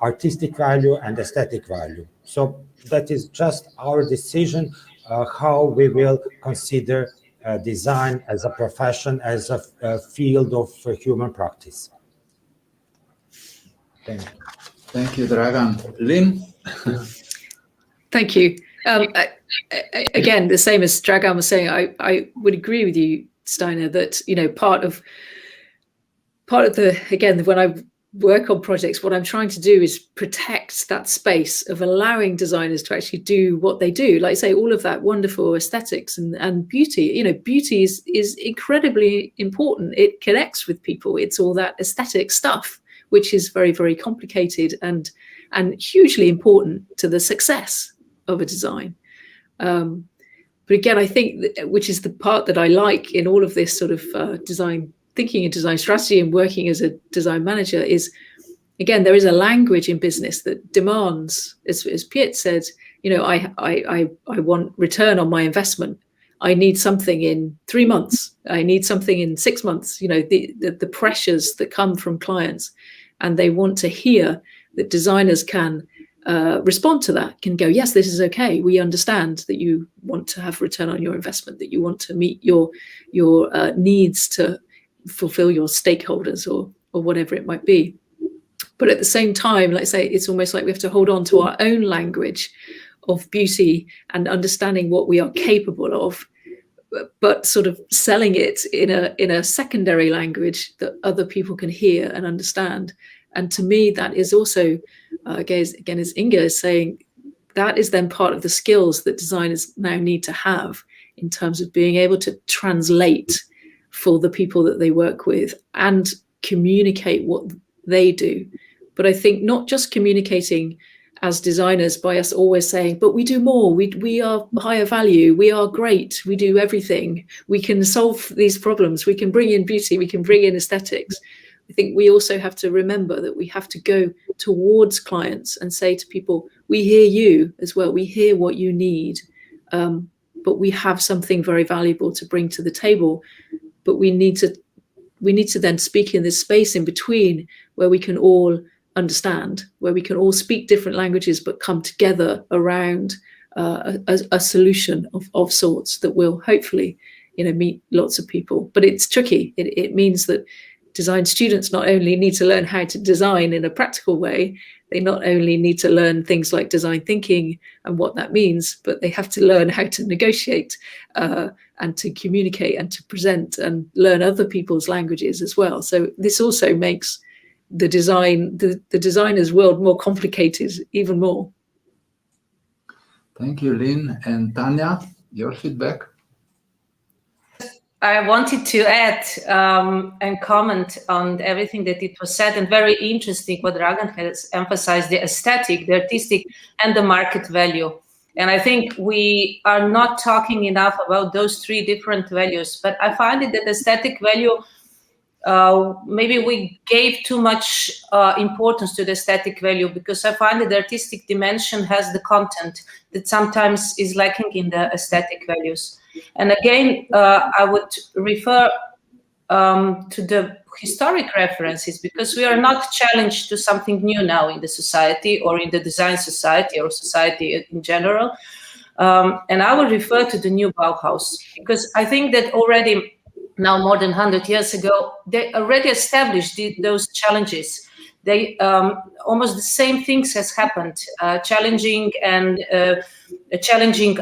artistic value and aesthetic value. So that is just our decision how we will consider design as a profession, as a field of human practice. Thank you. Thank you, Dragan. Lynn? Thank you. Again, the same as Dragan was saying, I would agree with you, Steiner, that part of the, again, when I work on projects, what I'm trying to do is protect that space of allowing designers to actually do what they do. Like I say, all of that wonderful aesthetics and beauty. Beauty is incredibly important. It connects with people. It's all that aesthetic stuff, which is very, very complicated and hugely important to the success of a design. But again, I think which is the part that I like in all of this sort of design thinking and design strategy and working as a design manager is, again, there is a language in business that demands, as Piet said, I want return on my investment. I need something in 3 months. I need something in 6 months. The pressures that come from clients, and they want to hear that designers can respond to that, can go, yes, this is okay. We understand that you want to have return on your investment, that you want to meet your needs to fulfill your stakeholders or whatever it might be. But at the same time, let's say it's almost like we have to hold on to our own language of beauty and understanding what we are capable of, but sort of selling it in a secondary language that other people can hear and understand. And to me, that is also, again, as Inga is saying, that is then part of the skills that designers now need to have in terms of being able to translate for the people that they work with and communicate what they do. But I think not just communicating as designers by us always saying, but we do more, we are higher value, we are great, we do everything, we can solve these problems, we can bring in beauty, we can bring in aesthetics. I think we also have to remember that we have to go towards clients and say to people, we hear you as well, we hear what you need, but we have something very valuable to bring to the table. But we need to then speak in this space in between where we can all understand, where we can all speak different languages but come together around a solution of sorts that will hopefully meet lots of people. But it's tricky. It means that design students not only need to learn how to design in a practical way, they not only need to learn things like design thinking and what that means, but they have to learn how to negotiate and to communicate and to present and learn other people's languages as well. So this also makes the designer's world more complicated, even more. Thank you, Lynn. And Tanya, your feedback? I wanted to add and comment on everything that it was said, and very interesting what Dragan has emphasized, the aesthetic, the artistic, and the market value. And I think we are not talking enough about those three different values, but I find it that aesthetic value, maybe we gave too much importance to the aesthetic value, because I find that the artistic dimension has the content that sometimes is lacking in the aesthetic values. And again, I would refer to the historic references, because we are not challenged to something new now in the society or in the design society or society in general. And I will refer to the new Bauhaus, because I think that already now more than 100 years ago, they already established those challenges. They almost the same things has happened, challenging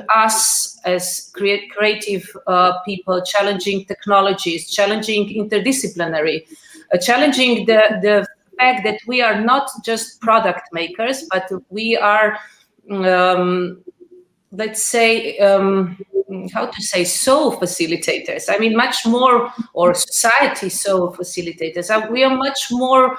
us as creative people, challenging technologies, challenging interdisciplinary, challenging the fact that we are not just product makers, but we are, let's say, how to say, soul facilitators. I mean, much more, or society soul facilitators. We are much more,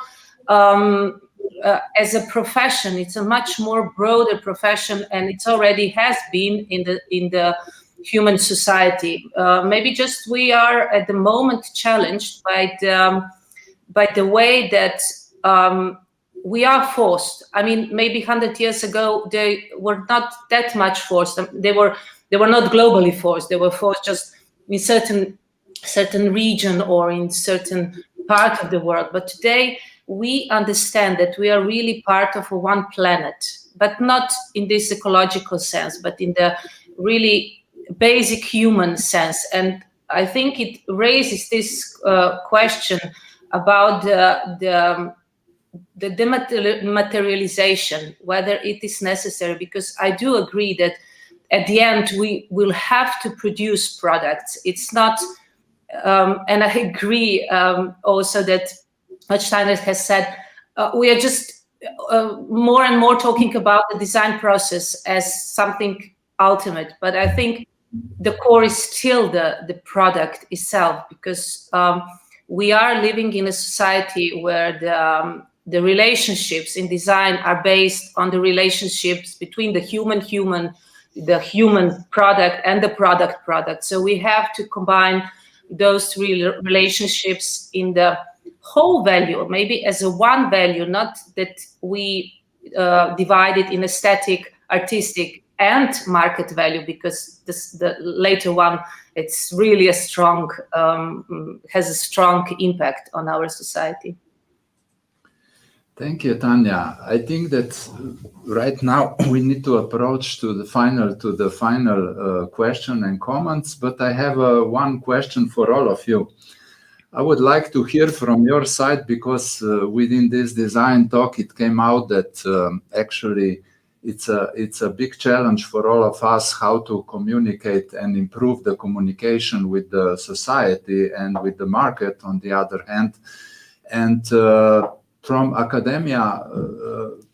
as a profession, it's a much more broader profession, and it's already has been in the human society. Maybe just we are at the moment challenged by the way that we are forced. I mean, maybe 100 years ago they were not that much forced. They were not globally forced. They were forced just in certain region or in certain part of the world. But today we understand that we are really part of one planet, but not in this ecological sense, but in the really basic human sense. And I think it raises this question about the dematerialization, whether it is necessary, because I do agree that at the end we will have to produce products. It's not, and I agree also that what Steiner has said, we are just more and more talking about the design process as something ultimate, but I think the core is still the product itself, because we are living in a society where the relationships in design are based on the relationships between the human the human product and the product. So we have to combine those three relationships in the whole value, maybe as a one value, not that we divide it in aesthetic, artistic, and market value, because the later one, it's really a strong, has a strong impact on our society. Thank you, Tanya. I think that right now we need to approach to the final question and comments, but I have one question for all of you. I would like to hear from your side, because within this design talk, it came out that actually it's a big challenge for all of us how to communicate and improve the communication with the society and with the market on the other hand. And from academia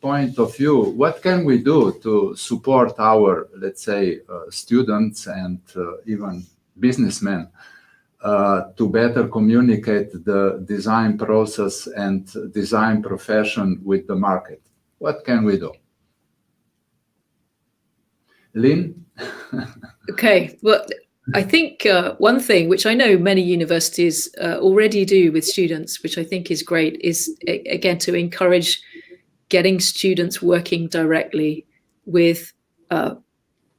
point of view, what can we do to support our, let's say, students and even businessmen to better communicate the design process and design profession with the market? What can we do? Lynn? Okay, well, I think one thing which I know many universities already do with students, which I think is great, is again to encourage getting students working directly with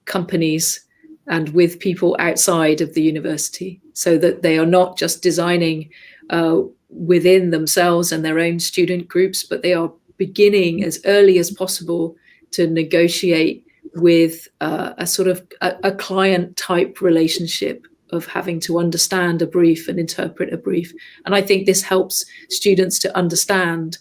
companies and with people outside of the university, so that they are not just designing within themselves and their own student groups, but they are beginning as early as possible to negotiate with a sort of a client type relationship of having to understand a brief and interpret a brief. And I think this helps students to understand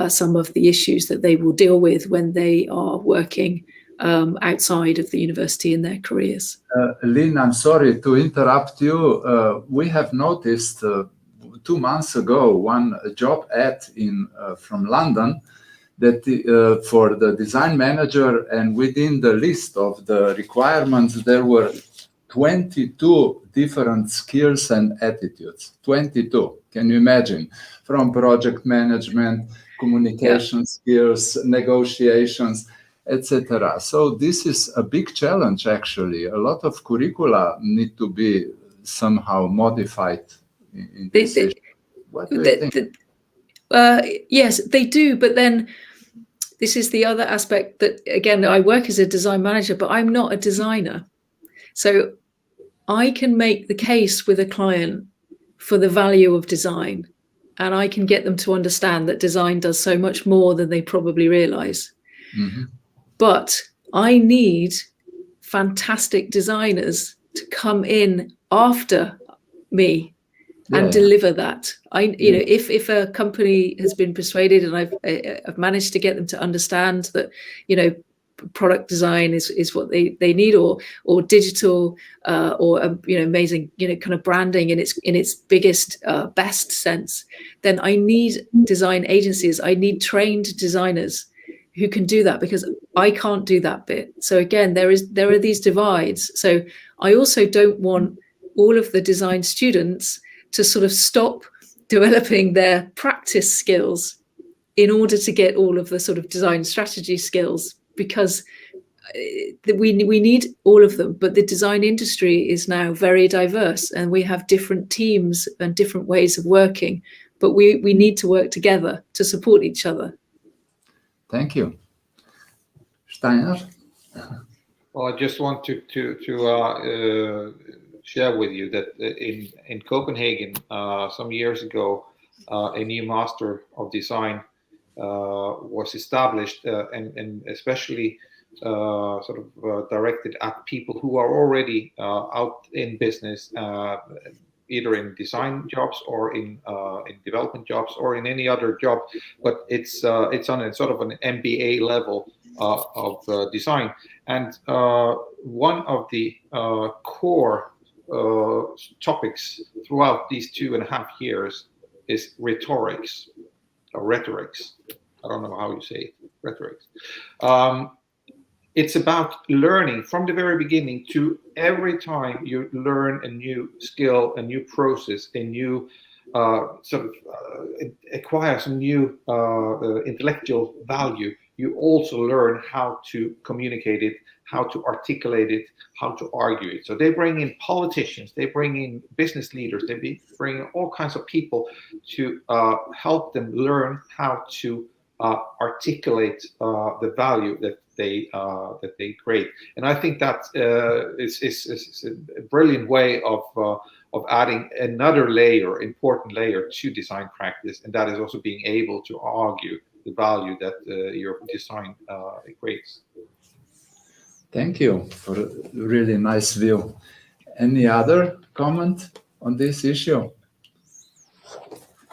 some of the issues that they will deal with when they are working outside of the university in their careers. Lynn, I'm sorry to interrupt you. We have noticed 2 months ago one job ad from London that for the design manager, and within the list of the requirements there were 22 different skills and attitudes. 22. Can you imagine? From project management, communication skills, negotiations, etc. So this is a big challenge, actually. A lot of curricula need to be somehow modified in this issue. What do you think? Yes, they do. But then this is the other aspect that, again, I work as a design manager, but I'm not a designer. So I can make the case with a client for the value of design, and I can get them to understand that design does so much more than they probably realize. Mm-hmm. But I need fantastic designers to come in after me and deliver that. If a company has been persuaded and I've managed to get them to understand that, product design is what they need, or digital, or amazing, kind of branding in its biggest, best sense, then I need design agencies. I need trained designers who can do that, because I can't do that bit. So again, there are these divides. So I also don't want all of the design students to sort of stop developing their practice skills in order to get all of the sort of design strategy skills, because we need all of them. But the design industry is now very diverse, and we have different teams and different ways of working, but we need to work together to support each other. Thank you. Steiner? Well, I just want to share with you that in Copenhagen some years ago, a new Master of Design was established, and especially directed at people who are already out in business, either in design jobs or in development jobs or in any other job. But it's on a sort of an MBA level of design. And one of the core topics throughout these 2.5 years is rhetorics. I don't know how you say it, rhetorics. It's about learning from the very beginning to every time you learn a new skill, a new process, a new acquire some new intellectual value. You also learn how to communicate it, how to articulate it, how to argue it. So they bring in politicians, they bring in business leaders, they bring in all kinds of people to help them learn how to articulate the value that they create. And I think that is a brilliant way of adding another important layer to design practice, and that is also being able to argue the value that your design creates. Thank you for a really nice view. Any other comment on this issue?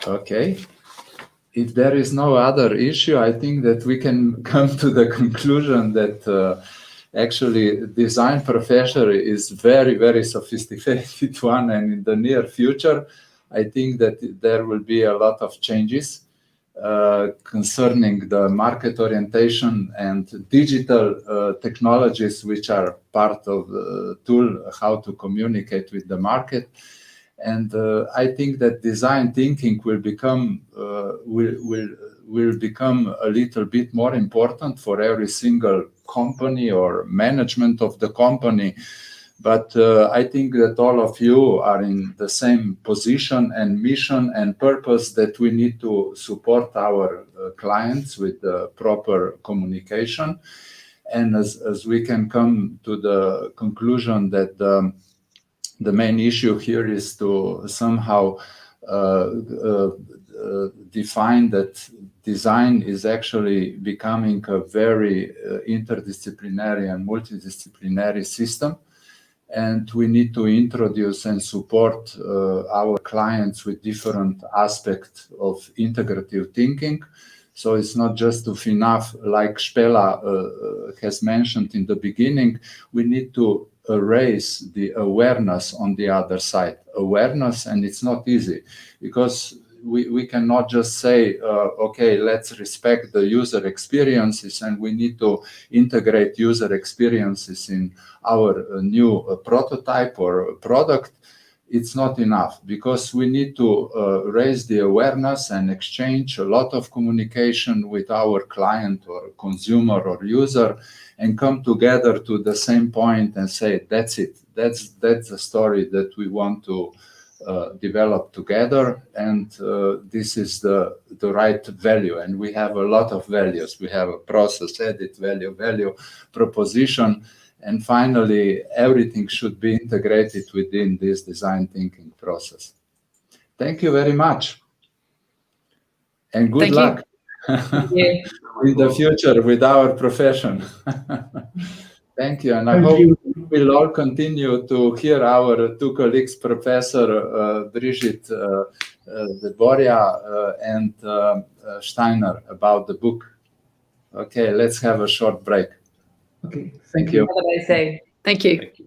Okay. If there is no other issue, I think that we can come to the conclusion that actually design profession is very, very sophisticated one, and in the near future, I think that there will be a lot of changes concerning the market orientation and digital technologies, which are part of the tool how to communicate with the market. And I think that design thinking will become a little bit more important for every single company or management of the company. But I think that all of you are in the same position and mission and purpose, that we need to support our clients with the proper communication. And as we can come to the conclusion that the main issue here is to somehow define that design is actually becoming a very interdisciplinary and multidisciplinary system. and we need to introduce and support our clients with different aspects of integrative thinking. So it's not just enough, like Spela has mentioned in the beginning, we need to raise the awareness on the other side. Awareness, and it's not easy, because we cannot just say, okay, let's respect the user experiences and we need to integrate user experiences in our new prototype or product. It's not enough, because we need to raise the awareness and exchange a lot of communication with our client or consumer or user, and come together to the same point and say, that's it. That's the story that we want to develop together, and this is the right value. And we have a lot of values. We have a process, edit, value proposition, and finally everything should be integrated within this design thinking process. Thank you very much, and good luck in the future with our profession. Thank you, and I hope we'll all continue to hear our two colleagues, Professor Brigitte de Boria and Steiner, about the book. Okay, let's have a short break. Okay, thank you. Have a nice day. Thank you. Thank you.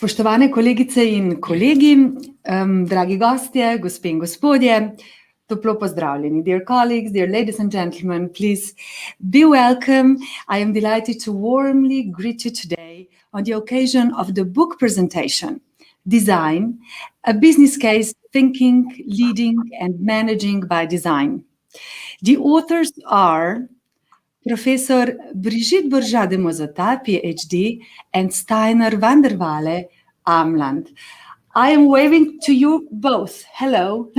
Spoštovane kolegice in kolegi, dragi gostje, gospe in gospodje, toplo pozdravljeni. Dear colleagues, dear ladies and gentlemen, please be welcome. I am delighted to warmly greet you today on the occasion of the book presentation, Design, a business case thinking, leading and managing by design. The authors are Professor Brigitte Bourgeat de Mozata, PhD, and Steiner van der Walle, Amland. I am waving to you both. Hello.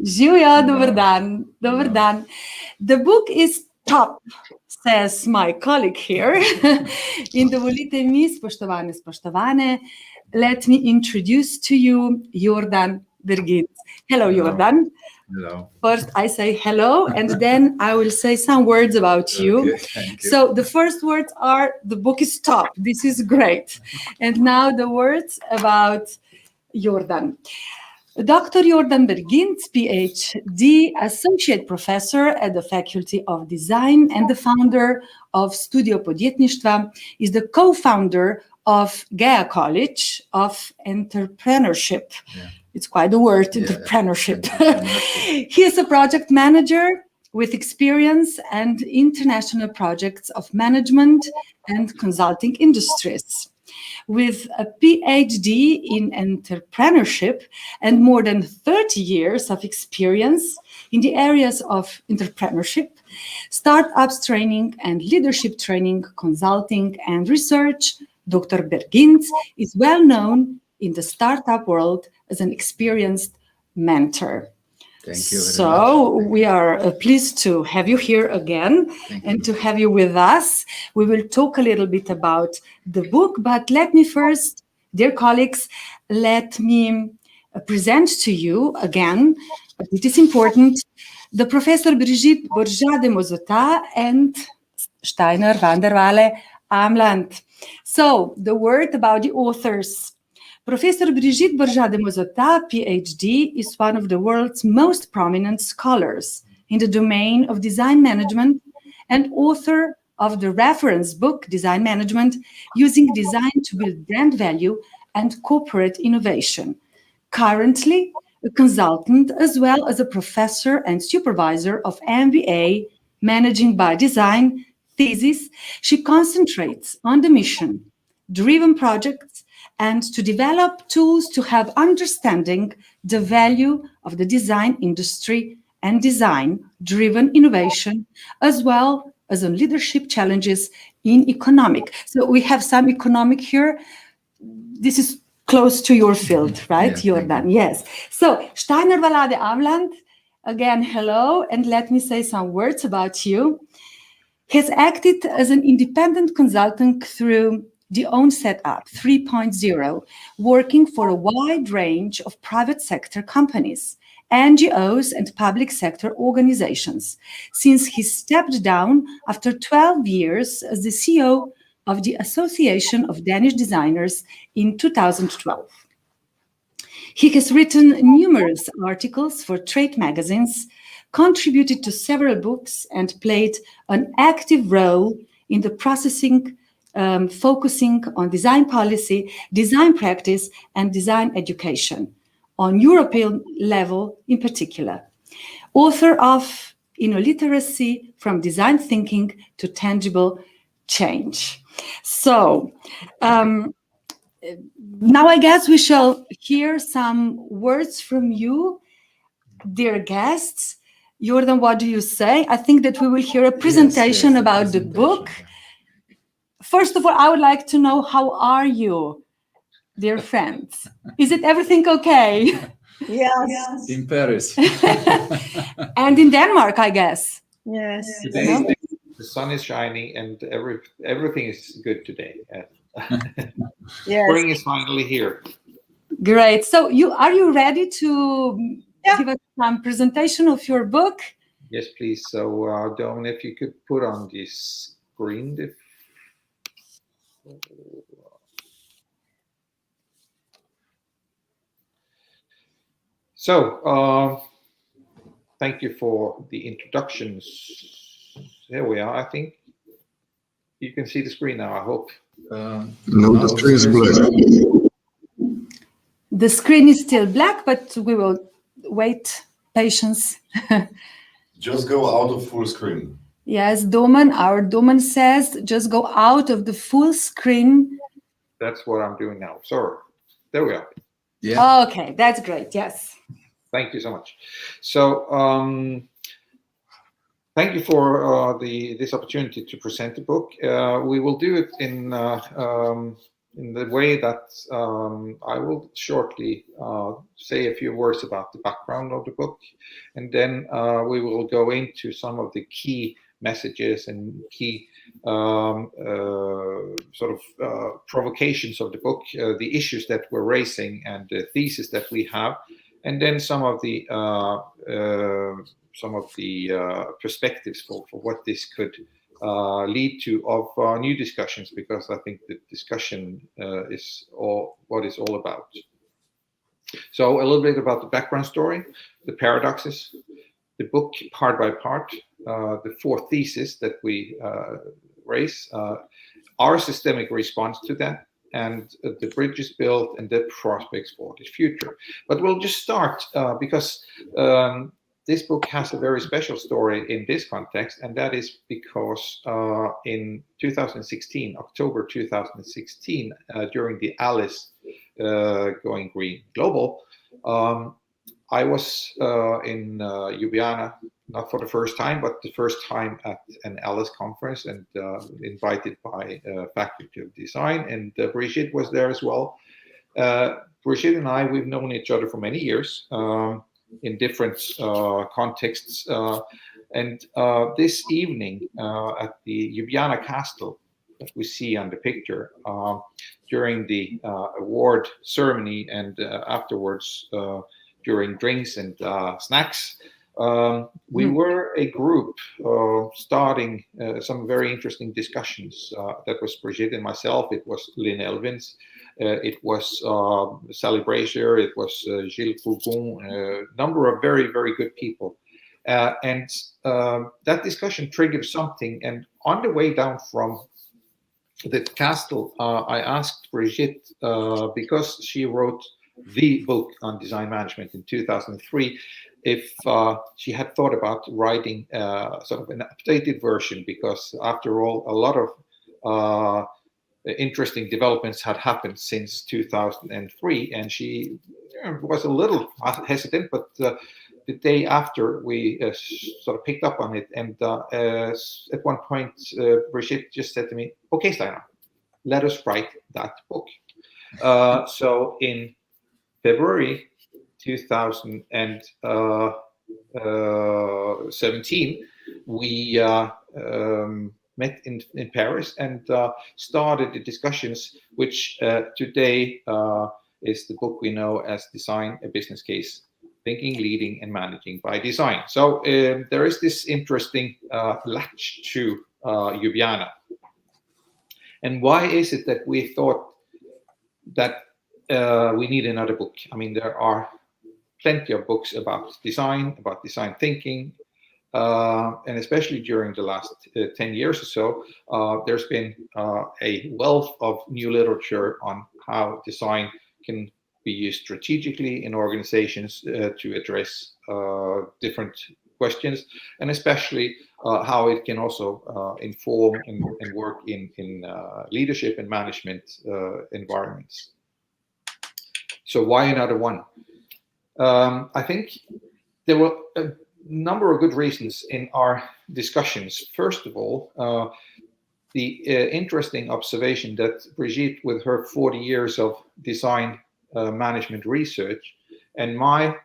Živijo, dober dan. Dober dan. The book is top, says my colleague here. In dovolite mi, spoštovane, spoštovane, let me introduce to you Jordan Bergins. Hello, Jordan. Hello. First, I say hello, and then I will say some words about you. Okay, thank you. So the first words are, the book is top. This is great. And now the words about Jordan. Dr. Jordan Bergins, PhD, Associate Professor at the Faculty of Design and the founder of Studio Podjetništva, is the co-founder of Gaia College of Entrepreneurship. Yeah. It's quite a word, entrepreneurship. He is a project manager with experience and international projects of management and consulting industries. With a PhD in entrepreneurship and more than 30 years of experience in the areas of entrepreneurship, startups training and leadership training, consulting and research, Dr. Bergins is well known in the startup world as an experienced mentor. Thank you very So much. we are pleased to have you here again and to have you with us. We will talk a little bit about the book, but let me first, dear colleagues, let me present to you again, but it is important, the Professor Brigitte Bourgeat de Mozata and Steiner van der Walle Amland. So the word about the authors. Professor Brigitte Bourgeat de Mozata, PhD, is one of the world's most prominent scholars in the domain of design management and author of the reference book, Design Management, Using Design to Build Brand Value and Corporate Innovation. Currently, a consultant as well as a professor and supervisor of MBA, Managing by Design, thesis, she concentrates on the mission-driven projects and to develop tools to have understanding the value of the design industry and design-driven innovation, as well as on leadership challenges in economic. So we have some economic here. This is close to your field, right, Jordan? Yes. So Steiner van der Walle Amland, again, hello, and let me say some words about you. He has acted as an independent consultant through the own setup 3.0, working for a wide range of private sector companies, NGOs, and public sector organizations, since he stepped down after 12 years as the CEO of the Association of Danish Designers in 2012. He has written numerous articles for trade magazines, contributed to several books, and played an active role in the processing, focusing on design policy, design practice, and design education, on European level in particular. Author of Literacy from Design Thinking to Tangible Change. So, now I guess we shall hear some words from you, dear guests. Jordan, what do you say? I think that we will hear a presentation about the book. First of all, I would like to know, how are you, dear friends? Is it everything okay? Yes. In Paris. And in Denmark, I guess. Yes. Today, the sun is shining and everything is good today. Yes. Spring is finally here. Great. So are you ready to give us some presentation of your book? Yes, please. So, Dawn, if you could put on the screen. So, thank you for the introductions. Here we are. I think you can see the screen now, I hope. No, the screen is black. The screen is still black, but we will wait. Patience. Just go out of full screen. Yes, Doman, our Doman says, just go out of the full screen. That's what I'm doing now. Sorry. There we are. Yeah. Okay, that's great. Yes. Thank you so much. So, thank you for this opportunity to present the book. We will do it in the way that I will shortly say a few words about the background of the book, and then we will go into some of the key messages and key provocations of the book, the issues that we're raising and the thesis that we have, and then some of the perspectives for what this could lead to of new discussions, because I think the discussion is what it's all about. So a little bit about the background story, the paradoxes, the book part by part, the four theses that we raise, our systemic response to that, and the bridges built and the prospects for the future. But we'll just start because this book has a very special story in this context, and that is because in 2016, October 2016, during the A.L.I.C.E. Going Green Global, I was in Ljubljana, not for the first time, but the first time at an A.L.I.C.E. conference, and invited by Faculty of Design, and Brigitte was there as well. Brigitte and I, we've known each other for many years in different contexts, and this evening at the Ljubljana Castle that we see on the picture, during the award ceremony and afterwards during drinks and snacks, we were a group starting some very interesting discussions. That was Brigitte and myself, it was Lynn Elvins, it was Sally Brazier, it was Gilles Fougon, a number of very, very good people. And that discussion triggered something. And on the way down from the castle, I asked Brigitte, because she wrote the book on design management in 2003, if she had thought about writing sort of an updated version, because after all, a lot of interesting developments had happened since 2003, and she was a little hesitant, but the day after we sort of picked up on it, and at one point Brigitte just said to me, "Okay, Steinar, let us write that book." So in February 2017, we met in Paris and started the discussions, which today is the book we know as Design a Business Case, Thinking, Leading and Managing by Design. So there is this interesting latch to Ljubljana. And why is it that we thought that we need another book? I mean, there are plenty of books about design thinking, and especially during the last 10 years or so, there's been a wealth of new literature on how design can be used strategically in organizations to address different questions, and especially how it can also inform and work in leadership and management environments. So why another one? I think there were a number of good reasons in our discussions. First of all, the interesting observation that Brigitte, with her 40 years of design management research, and my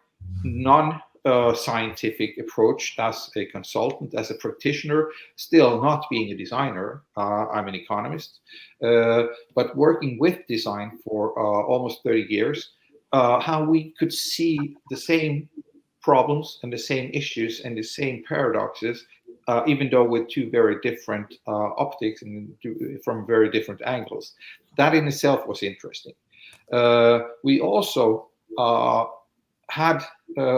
non-scientific approach as a consultant, as a practitioner, still not being a designer, I'm an economist, but working with design for almost 30 years, how we could see the same problems and the same issues and the same paradoxes, even though with two very different optics and from very different angles. That in itself was interesting. We also had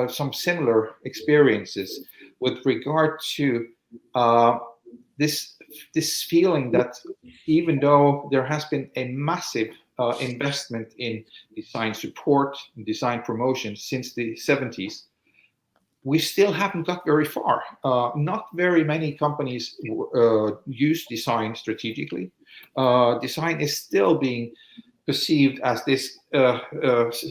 some similar experiences with regard to this this feeling that even though there has been a massive investment in design support and design promotion since the 70s, we still haven't got very far. Not very many companies use design strategically. Design is still being perceived as this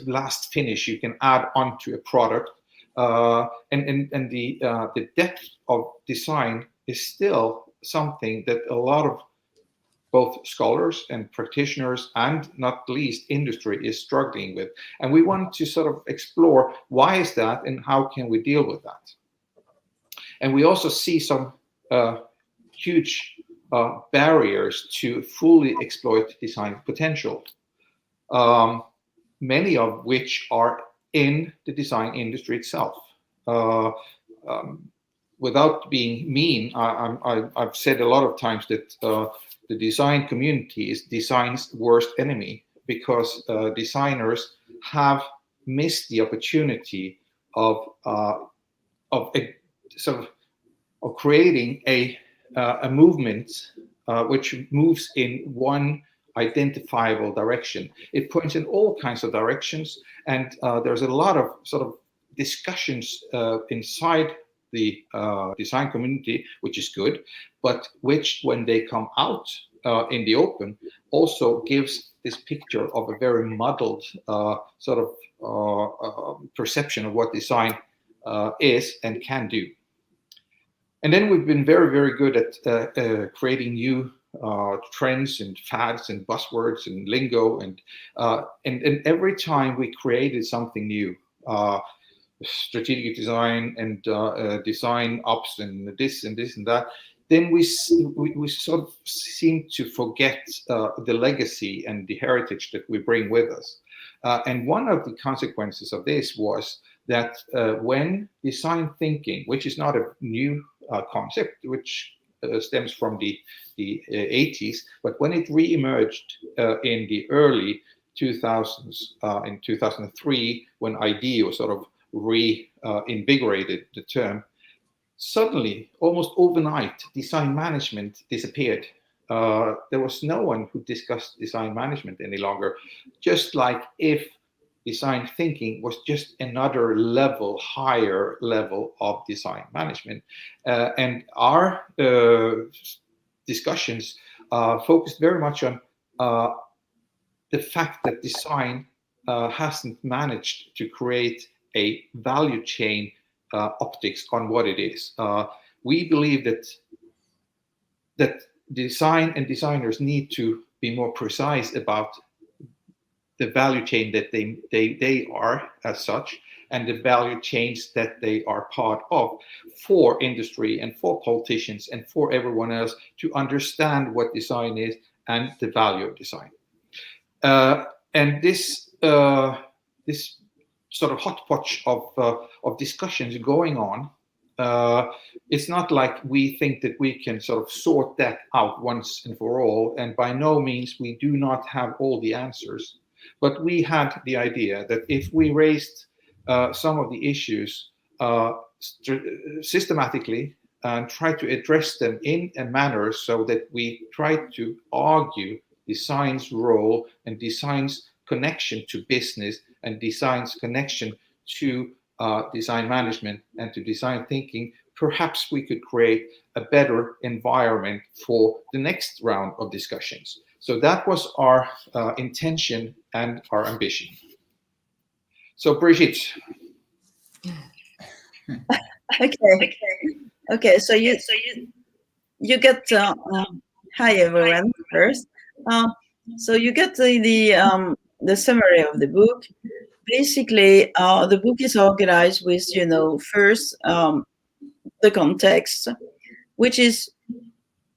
last finish you can add onto a product, and the depth of design is still something that a lot of both scholars and practitioners, and not least industry, is struggling with. And we want to sort of explore why is that and how can we deal with that. And we also see some huge barriers to fully exploit design potential, many of which are in the design industry itself. Without being mean, I've said a lot of times that the design community is design's worst enemy, because designers have missed the opportunity of creating a movement which moves in one identifiable direction. It points in all kinds of directions, and there's a lot of sort of discussions inside the design community, which is good, but which, when they come out in the open, also gives this picture of a very muddled sort of perception of what design is and can do. And then we've been very, very good at creating new trends and fads and buzzwords and lingo, and every time we created something new, strategic design and design ops and this and that, then we sort of seem to forget the legacy and the heritage that we bring with us. And one of the consequences of this was that when design thinking, which is not a new concept, which stems from the 80s, but when it re-emerged in the early 2000s, in 2003, when IDEO sort of reinvigorated the term, suddenly, almost overnight, design management disappeared. There was no one who discussed design management any longer, just like if design thinking was just another level, higher level of design management. And our discussions focused very much on the fact that design hasn't managed to create a value chain optics on what it is. We believe that design and designers need to be more precise about the value chain that they are as such, and the value chains that they are part of, for industry and for politicians and for everyone else to understand what design is and the value of design. And this sort of hodgepodge of discussions going on, it's not like we think that we can sort of sort that out once and for all, and by no means we do not have all the answers. But we had the idea that if we raised some of the issues systematically and tried to address them in a manner so that we tried to argue design's role and design's connection to business and design's connection to design management and to design thinking, perhaps we could create a better environment for the next round of discussions. So that was our intention and our ambition. So Brigitte. Okay. So you get hi everyone first. So you get the summary of the book. Basically, the book is organized with, first the context, which is,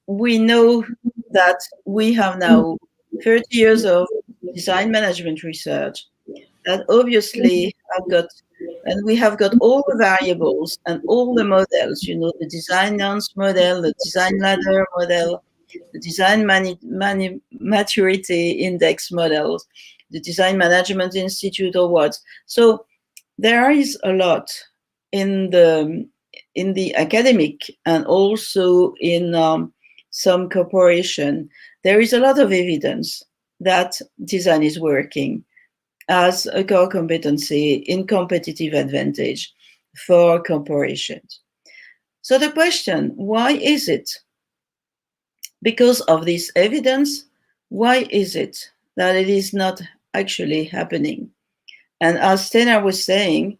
we know that we have now 30 years of design management research that obviously we have got all the variables and all the models, the design nonce model, the design ladder model, the design maturity index models, the design management institute awards. So there is a lot in the academic and also in some corporation, there is a lot of evidence that design is working as a core competency in competitive advantage for corporations. So the question, why is it? Because of this evidence, why is it that it is not actually happening? And as Steinar was saying,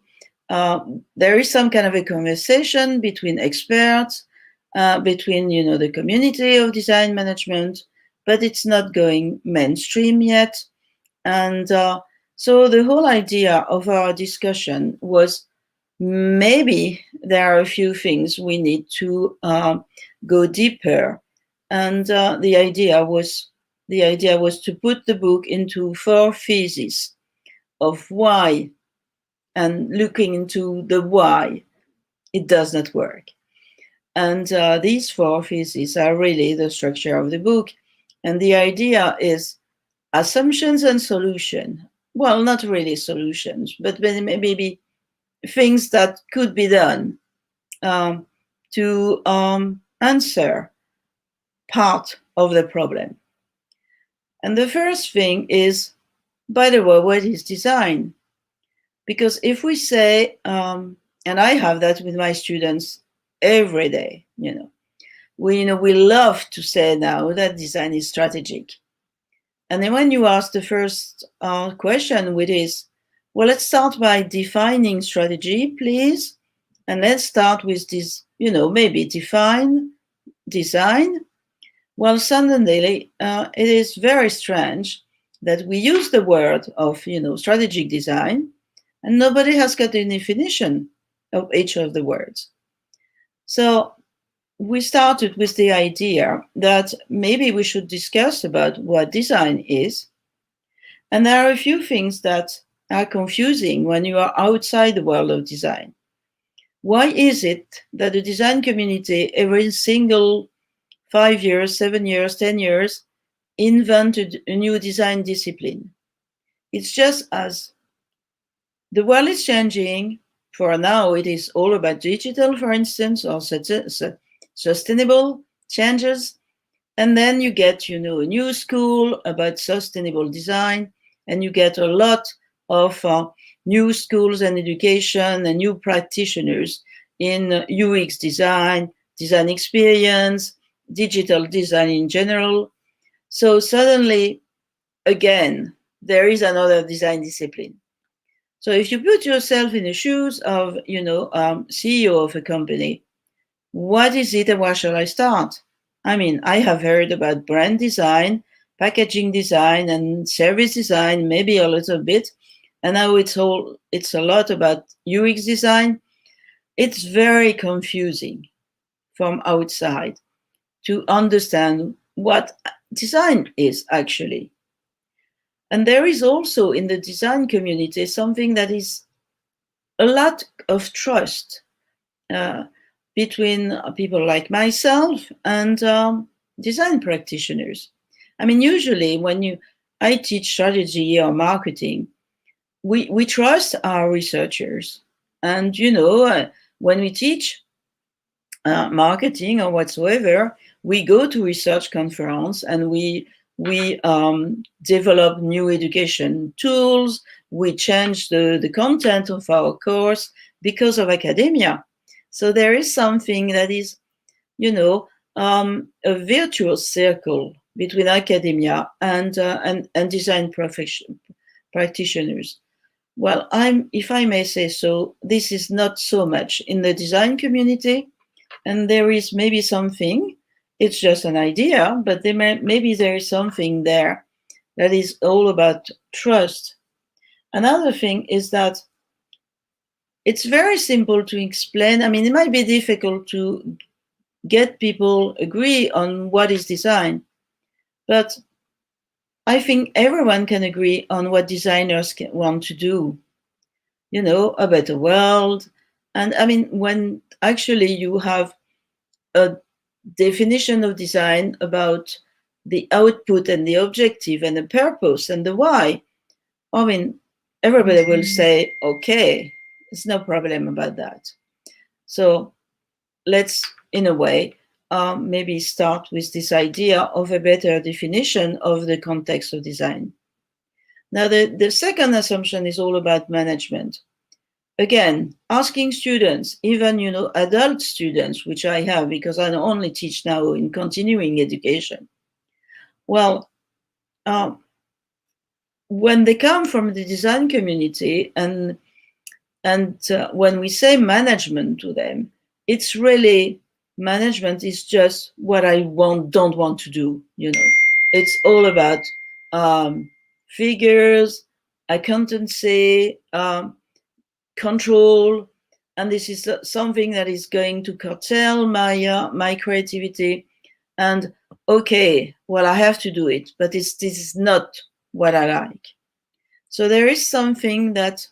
there is some kind of a conversation between experts, between the community of design management, but it's not going mainstream yet. And so the whole idea of our discussion was maybe there are a few things we need to go deeper. And the idea was to put the book into 4 phases of why, and looking into the why it does not work. And these 4 phases are really the structure of the book. And the idea is assumptions and solution. Well, not really solutions, but maybe things that could be done to answer part of the problem. And the first thing is, by the way, what is design? Because if we say, and I have that with my students every day, we love to say now that design is strategic. And then when you ask the first question, which is, well, let's start by defining strategy, please. And let's start with this, maybe define design. Well, suddenly it is very strange that we use the word of, strategic design, and nobody has got a definition of each of the words. So we started with the idea that maybe we should discuss about what design is. And there are a few things that are confusing when you are outside the world of design. Why is it that the design community, every single 5 years, 7 years, 10 years, invented a new design discipline? It's just as the world is changing. For now, it is all about digital, for instance, or sustainable changes. And then you get, a new school about sustainable design, and you get a lot of new schools and education and new practitioners in UX design, design experience, digital design in general. So suddenly, again, there is another design discipline. So if you put yourself in the shoes of, CEO of a company, what is it and where shall I start? I mean, I have heard about brand design, packaging design, and service design, maybe a little bit. And now it's a lot about UX design. It's very confusing from outside to understand what design is actually. And there is also in the design community something that is a lot of trust between people like myself and design practitioners. I mean, usually when I teach strategy or marketing, we trust our researchers. And, when we teach marketing or whatsoever, we go to research conference and we develop new education tools. We change the content of our course because of academia. So there is something that is, a virtuous circle between academia and design practitioners. Well, if I may say so, this is not so much in the design community, and there is maybe something. It's just an idea, but maybe there is something there that is all about trust. Another thing is that it's very simple to explain. I mean, it might be difficult to get people agree on what is design, but I think everyone can agree on what designers want to do. A better world. And I mean, when actually you have a definition of design about the output and the objective and the purpose and the why, I mean, everybody will say, okay, there's no problem about that. So let's, in a way, maybe start with this idea of a better definition of the context of design. Now, the second assumption is all about management. Again, asking students, even, adult students, which I have because I only teach now in continuing education. Well, when they come from the design community and when we say management to them, it's really management is just what I don't want to do. It's all about figures, accountancy, control, and this is something that is going to curtail my creativity. And okay, well, I have to do it, but this is not what I like. So there is something that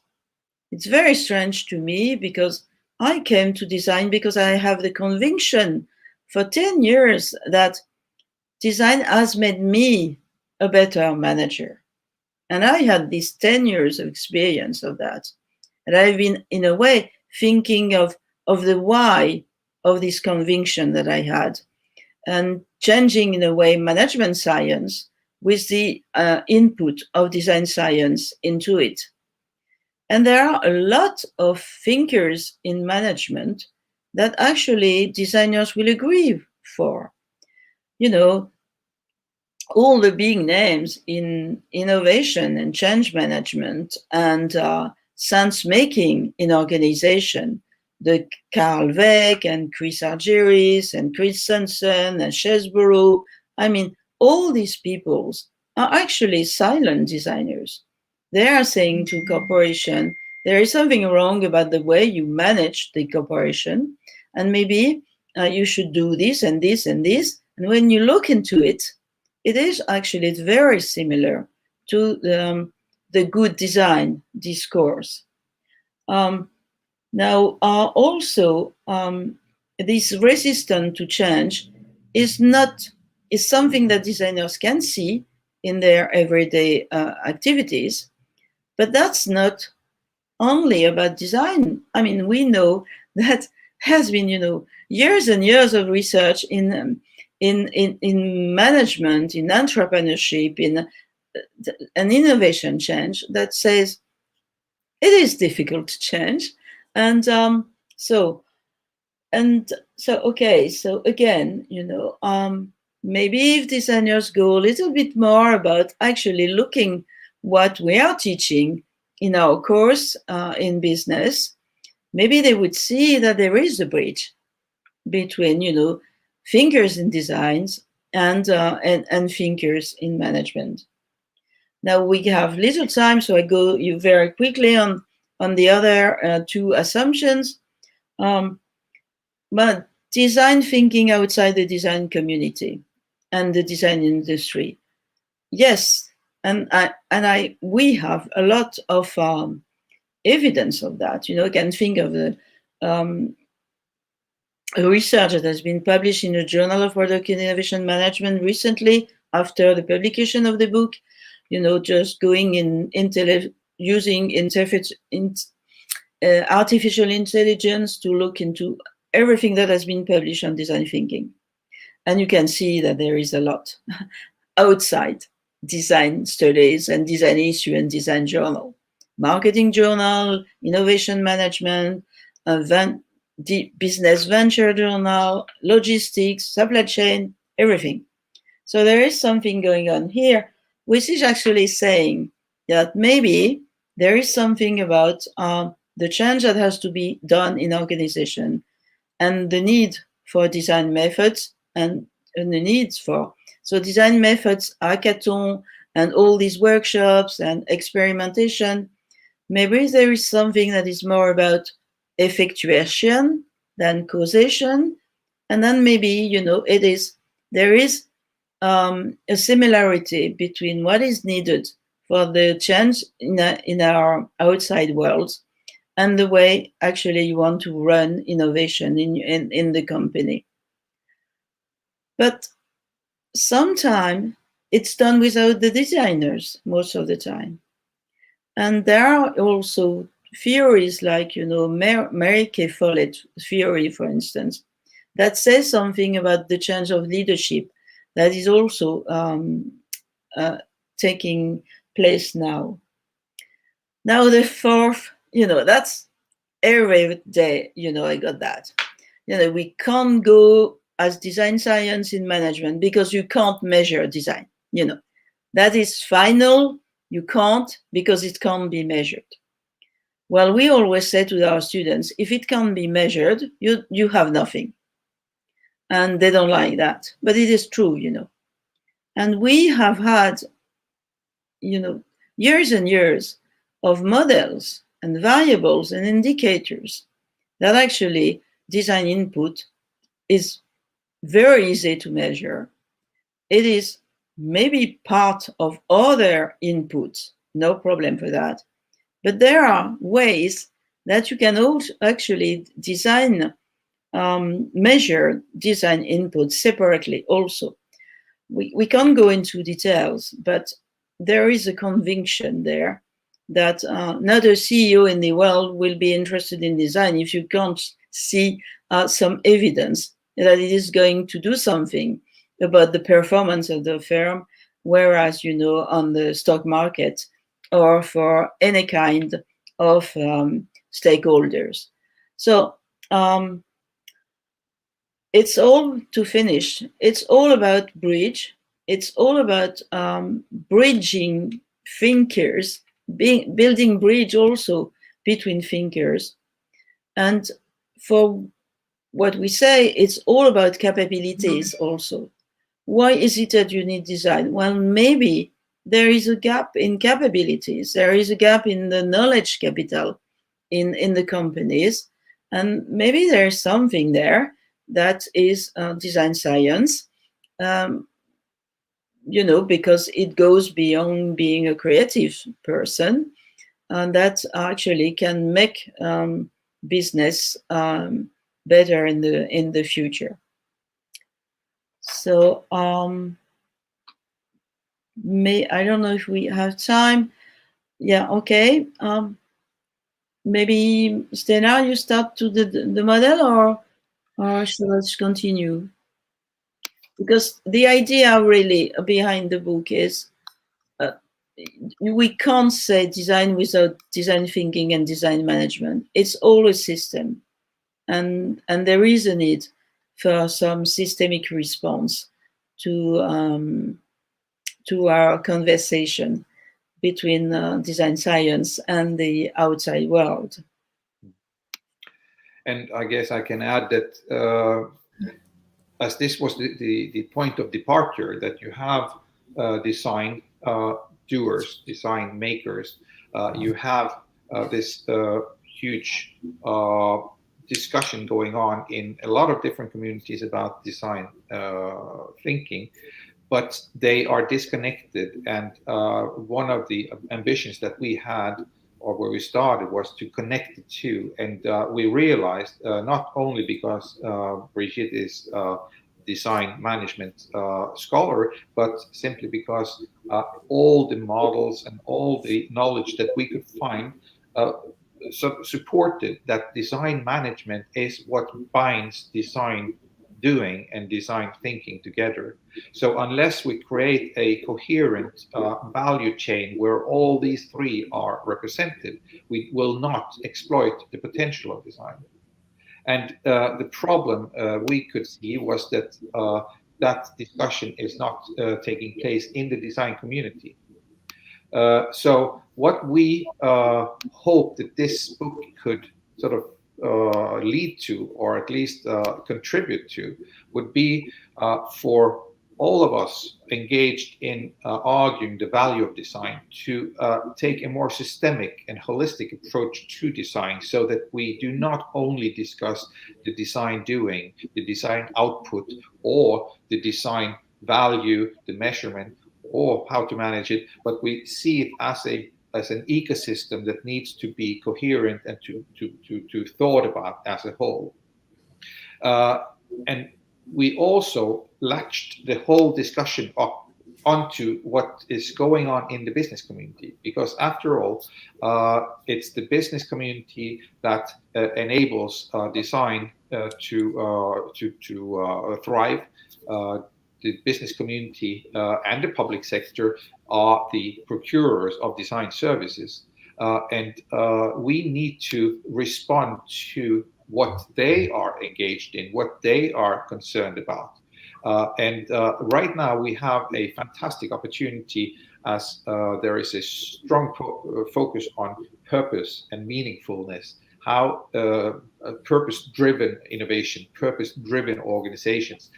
it's very strange to me, because I came to design because I have the conviction for 10 years that design has made me a better manager. And I had these 10 years of experience of that. And I've been, in a way, thinking of the why of this conviction that I had, and changing, in a way, management science with the input of design science into it. And there are a lot of thinkers in management that actually designers will agree for. All the big names in innovation and change management and sense making in organization, the Carl Weck and Chris Argyris and Chris Sanson and Chesborough, all these people are actually silent designers. They are saying to corporation, there is something wrong about the way you manage the corporation, and maybe you should do this and this and this. And when you look into it, it is actually very similar to the good design discourse. Now, also, this resistance to change is something that designers can see in their everyday activities, but that's not only about design. We know that has been, years and years of research in management, in entrepreneurship, in an innovation change that says it is difficult to change. And so again, maybe if designers go a little bit more about actually looking what we are teaching in our course in business, maybe they would see that there is a bridge between, thinkers in designs and thinkers in management. Now we have little time, so I go you very quickly on the other two assumptions. But design thinking outside the design community and the design industry, yes, and we have a lot of evidence of that. You can think of the research that has been published in the Journal of Product Innovation Management recently after the publication of the book. Just going using artificial intelligence to look into everything that has been published on design thinking. And you can see that there is a lot outside design studies and design issue and design journal, marketing journal, innovation management, business venture journal, logistics, supply chain, everything. So there is something going on here, which is actually saying that maybe there is something about the change that has to be done in organization, and the need for design methods and the needs for design methods, hackathon, and all these workshops and experimentation. Maybe there is something that is more about effectuation than causation, and then maybe there is a similarity between what is needed for the change in our outside world and the way actually you want to run innovation in the company. But sometimes it's done without the designers most of the time. And there are also theories like, Mary Kay Follett theory, for instance, that says something about the change of leadership that is also taking place now. Now the fourth, that's every day, I got that. We can't go as design science in management because you can't measure design. That is final. You can't because it can't be measured. Well, we always say to our students, if it can't be measured, you have nothing. And they don't like that. But it is true, And we have had, years and years of models and variables and indicators that actually design input is very easy to measure. It is maybe part of other inputs, no problem for that. But there are ways that you can also actually measure design inputs separately also. We can't go into details, but there is a conviction there that not a CEO in the world will be interested in design if you can't see some evidence that it is going to do something about the performance of the firm, whereas, on the stock market or for any kind of stakeholders. So it's all to finish. It's all about bridge. It's all about bridging thinkers, building bridge also between thinkers. And for what we say, it's all about capabilities also. Why is it that you need design? Well, maybe there is a gap in capabilities. There is a gap in the knowledge capital in the companies. And maybe there's something there that is design science, because it goes beyond being a creative person, and that actually can make business better in the future. So I don't know if we have time. Yeah, okay. Maybe Stena, you start to the model, or shall I continue? Because the idea really behind the book is we can't say design without design thinking and design management. It's all a system, and there is a need for some systemic response to our conversation between design science and the outside world. And I guess I can add that as this was the point of departure, that you have design doers, design makers, you have this huge discussion going on in a lot of different communities about design thinking, but they are disconnected. And one of the ambitions that we had, or where we started, was to connect the two. And we realized, not only because Brigitte is design management scholar, but simply because all the models and all the knowledge that we could find supported that design management is what binds design doing and design thinking together. So unless we create a coherent value chain where all these three are represented, we will not exploit the potential of design. And the problem we could see was that that discussion is not taking place in the design community. So what we hope that this book could sort of lead to, or at least contribute to, would be for all of us engaged in arguing the value of design to take a more systemic and holistic approach to design, so that we do not only discuss the design doing, the design output, or the design value, the measurement, or how to manage it, but we see it as an ecosystem that needs to be coherent and to thought about as a whole. And we also latched the whole discussion up onto what is going on in the business community, because after all, it's the business community that enables design to thrive. The business community and the public sector are the procurers of design services, and we need to respond to what they are engaged in, what they are concerned about. And right now we have a fantastic opportunity, as there is a strong focus on purpose and meaningfulness, how purpose-driven innovation, purpose-driven organizations,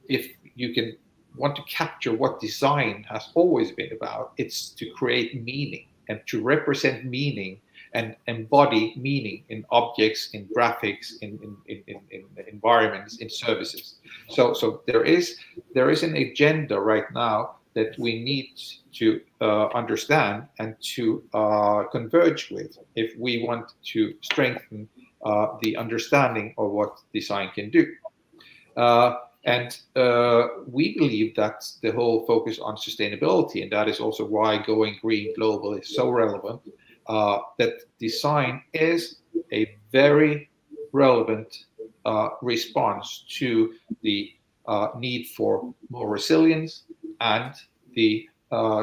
if you can want to capture what design has always been about, it's to create meaning and to represent meaning and embody meaning in objects, in graphics, in environments, in services. So there is an agenda right now that we need to understand and to converge with if we want to strengthen the understanding of what design can do. And we believe that the whole focus on sustainability, and that is also why going green global is so relevant, that design is a very relevant response to the need for more resilience and the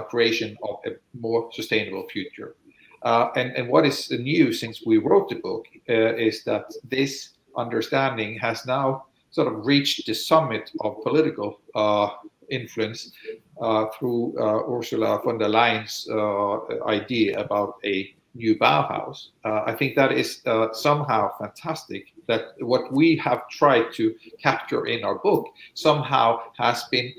creation of a more sustainable future. And what is new since we wrote the book is that this understanding has now sort of reached the summit of political influence through Ursula von der Leyen's idea about a new Bauhaus. I think that is somehow fantastic, that what we have tried to capture in our book somehow has been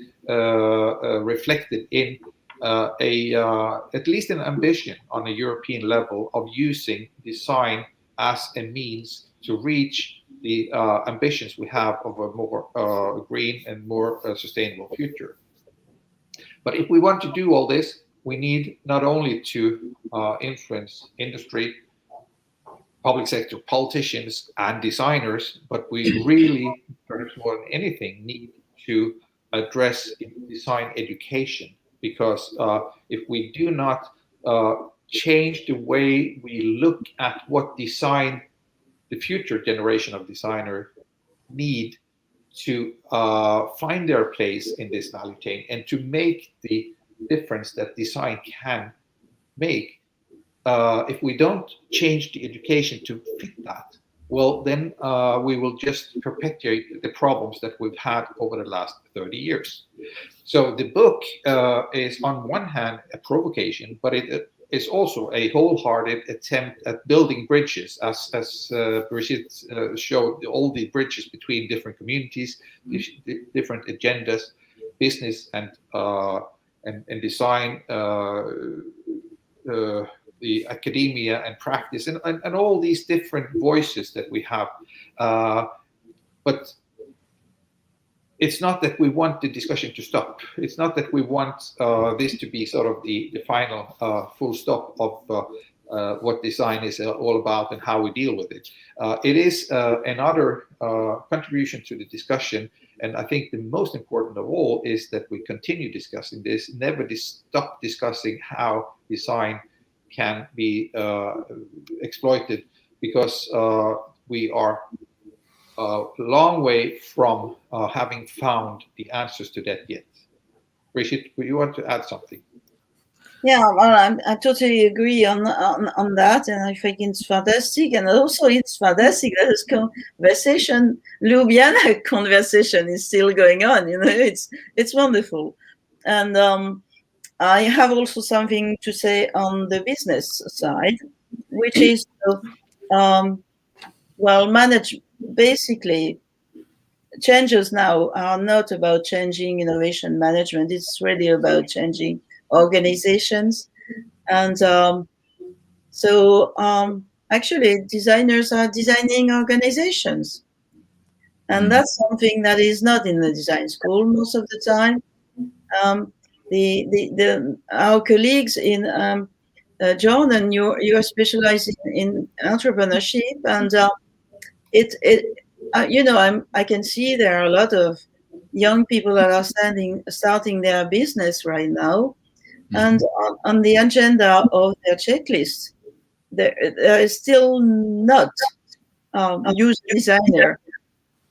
reflected in at least an ambition on a European level of using design as a means to reach the ambitions we have of a more green and more sustainable future. But if we want to do all this, we need not only to influence industry, public sector, politicians, and designers, but we really, perhaps more than anything, need to address design education. Because if we do not change the way we look at what design, the future generation of designers need to find their place in this value chain and to make the difference that design can make, if we don't change the education to fit that, well, then we will just perpetuate the problems that we've had over the last 30 years. So the book is on one hand a provocation, but it is also a wholehearted attempt at building bridges, as Brigitte showed, all the bridges between different communities, different agendas, business and design, the academia and practice, and all these different voices that we have. But it's not that we want the discussion to stop. It's not that we want this to be sort of the final full stop of what design is all about and how we deal with it. It is another contribution to the discussion. And I think the most important of all is that we continue discussing this, never stop discussing how design can be exploited, because we are a long way from having found the answers to that yet. Brigitte, would you want to add something? Yeah, well, I totally agree on that, and I think it's fantastic. And also, it's fantastic that this conversation, Ljubljana conversation, is still going on. You know, it's wonderful. And I have also something to say on the business side, which is well, manage. Basically, changes now are not about changing innovation management. It's really about changing organizations. And actually, designers are designing organizations. And that's something that is not in the design school most of the time. Our colleagues in Jordan, you are specializing in entrepreneurship, and I can see there are a lot of young people that are starting their business right now, and on the agenda of their checklist, there is still not use designer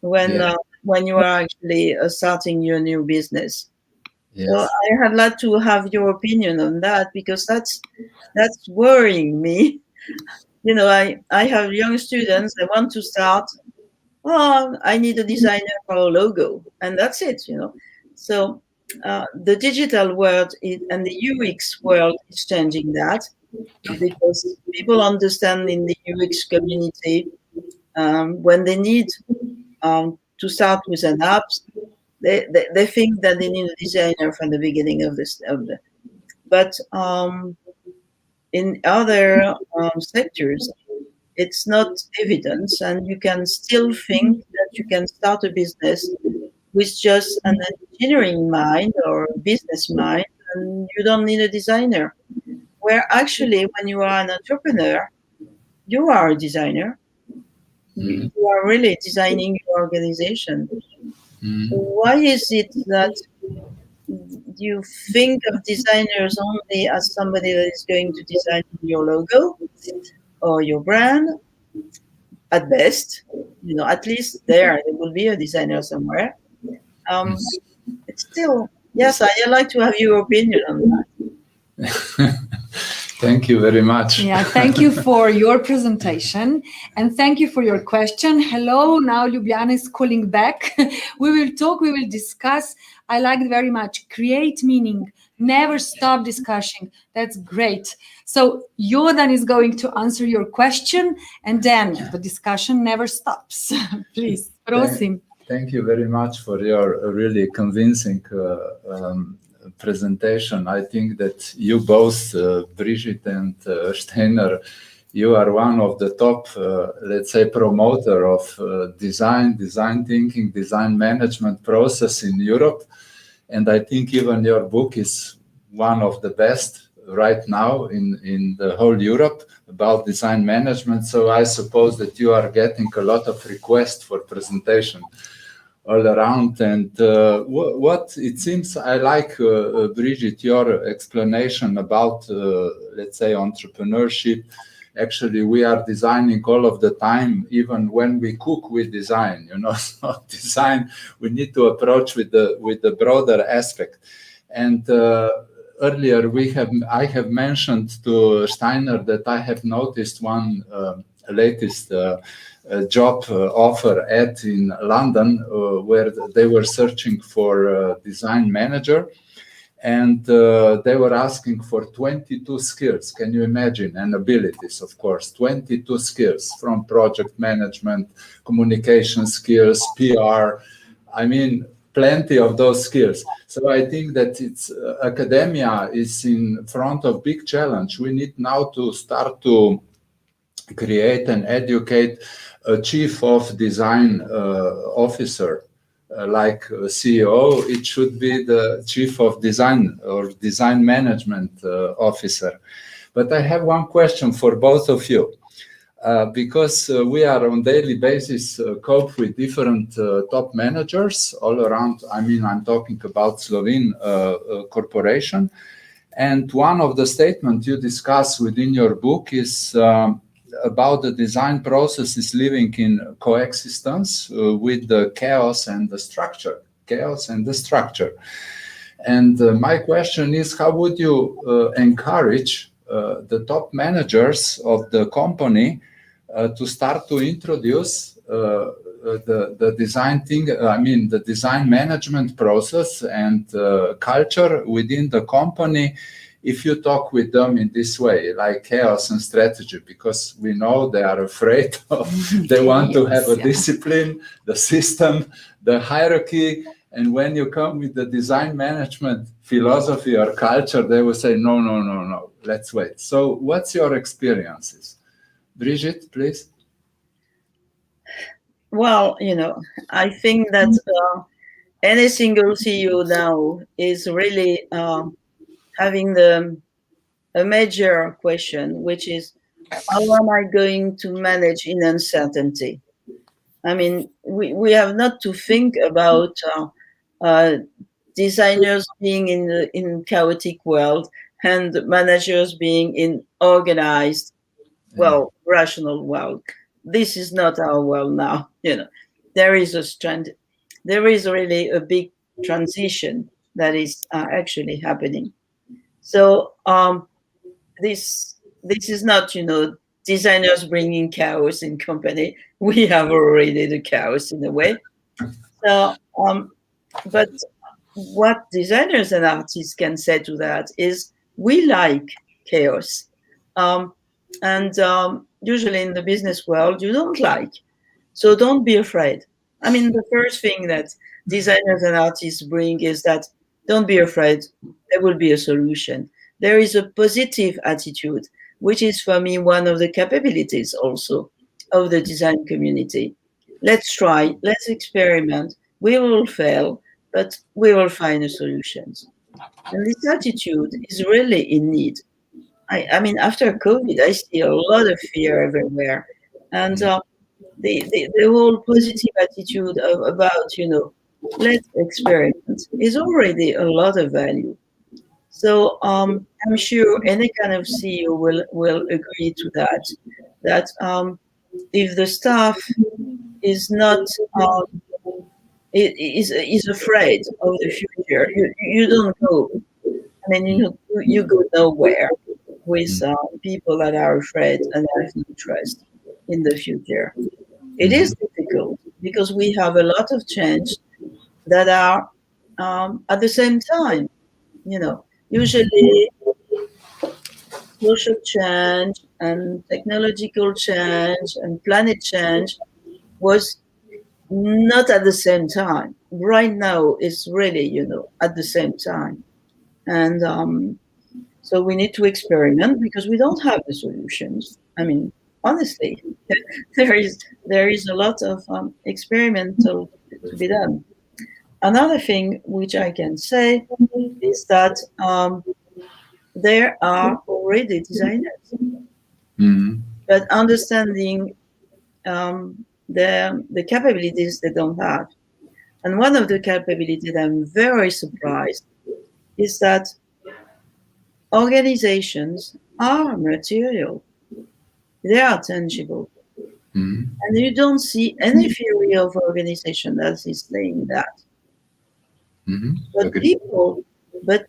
when you are actually starting your new business. Yes. So I had like to have your opinion on that, because that's worrying me. You know, I have young students. They want to start. Oh, I need a designer for a logo, and that's it. You know, so the digital world and the UX world is changing that, because people understand in the UX community, when they need to start with an app, they think that they need a designer from the beginning of this. But in other sectors, it's not evident, and you can still think that you can start a business with just an engineering mind or a business mind, and you don't need a designer. Where actually, when you are an entrepreneur, you are a designer. You are really designing your organization. Why is it that you think of designers only as somebody that is going to design your logo or your brand? At best, you know, at least there will be a designer somewhere. It's still, yes, I'd like to have your opinion on that. Thank you very much. Yeah, thank you for your presentation, and thank you for your question. Hello, now Ljubljana is calling back. We will talk, we will discuss. I like very much. Create meaning, never stop discussing. That's great. So Jordan is going to answer your question, and then the discussion never stops. Please, prosim. Thank you very much for your really convincing presentation. I think that you both, Brigitte and Steiner, you are one of the top, let's say, promoter of design thinking, design management process in Europe. And I think even your book is one of the best right now in the whole Europe about design management. So I suppose that you are getting a lot of requests for presentation all around. And what it seems, I like, Brigitte, your explanation about, let's say, entrepreneurship. Actually, we are designing all of the time. Even when we cook, we design. You know, so design we need to approach with the broader aspect. And earlier I have mentioned to Steiner that I have noticed one latest job offer ad in London where they were searching for a design manager, and they were asking for 22 skills. Can you imagine? And abilities, of course. 22 skills, from project management, communication skills, PR. I mean, plenty of those skills. So I think that it's academia is in front of big challenge. We need now to start to create and educate a chief of design officer, like CEO. It should be the chief of design or design management officer. But I have one question for both of you, because we are on daily basis cope with different top managers all around. I mean, I'm talking about Slovene corporation. And one of the statements you discuss within your book is about the design process is living in coexistence with the chaos and the structure. And my question is, how would you encourage the top managers of the company to start to introduce the design thing, I mean, the design management process and culture within the company, if you talk with them in this way, like chaos and strategy, because we know they are afraid of, they want to have a discipline, the system, the hierarchy. And when you come with the design management philosophy or culture, they will say, no, let's wait. So what's your experiences? Brigitte, please. Well, you know, I think that any single CEO now is really having a major question, which is, how am I going to manage in uncertainty? I mean, we have not to think about designers being in chaotic world, and managers being in organized, well, rational world. This is not our world now. There is a strand. There is really a big transition that is actually happening. So this is not designers bringing chaos in company. We have already the chaos in a way. So but what designers and artists can say to that is we like chaos, and usually in the business world you don't like, so don't be afraid. I mean, the first thing that designers and artists bring is that don't be afraid, there will be a solution. There is a positive attitude, which is for me one of the capabilities also of the design community. Let's try, let's experiment. We will fail, but we will find a solutions. And this attitude is really in need. I mean, after COVID, I see a lot of fear everywhere. And the whole positive attitude about, let's experiment is already a lot of value. So I'm sure any kind of CEO will agree to that, that if the staff is not is afraid of the future, you don't go. I mean, you go nowhere with people that are afraid and have no trust in the future. It is difficult because we have a lot of change that are at the same time. Usually social change and technological change and planet change was not at the same time. Right now, it's really, at the same time. And so we need to experiment because we don't have the solutions. I mean, honestly, there is a lot of experimental to be done. Another thing which I can say is that there are already designers, but understanding the capabilities they don't have. And one of the capabilities I'm very surprised is that organizations are material. They are tangible. And you don't see any theory of organization that is saying that. But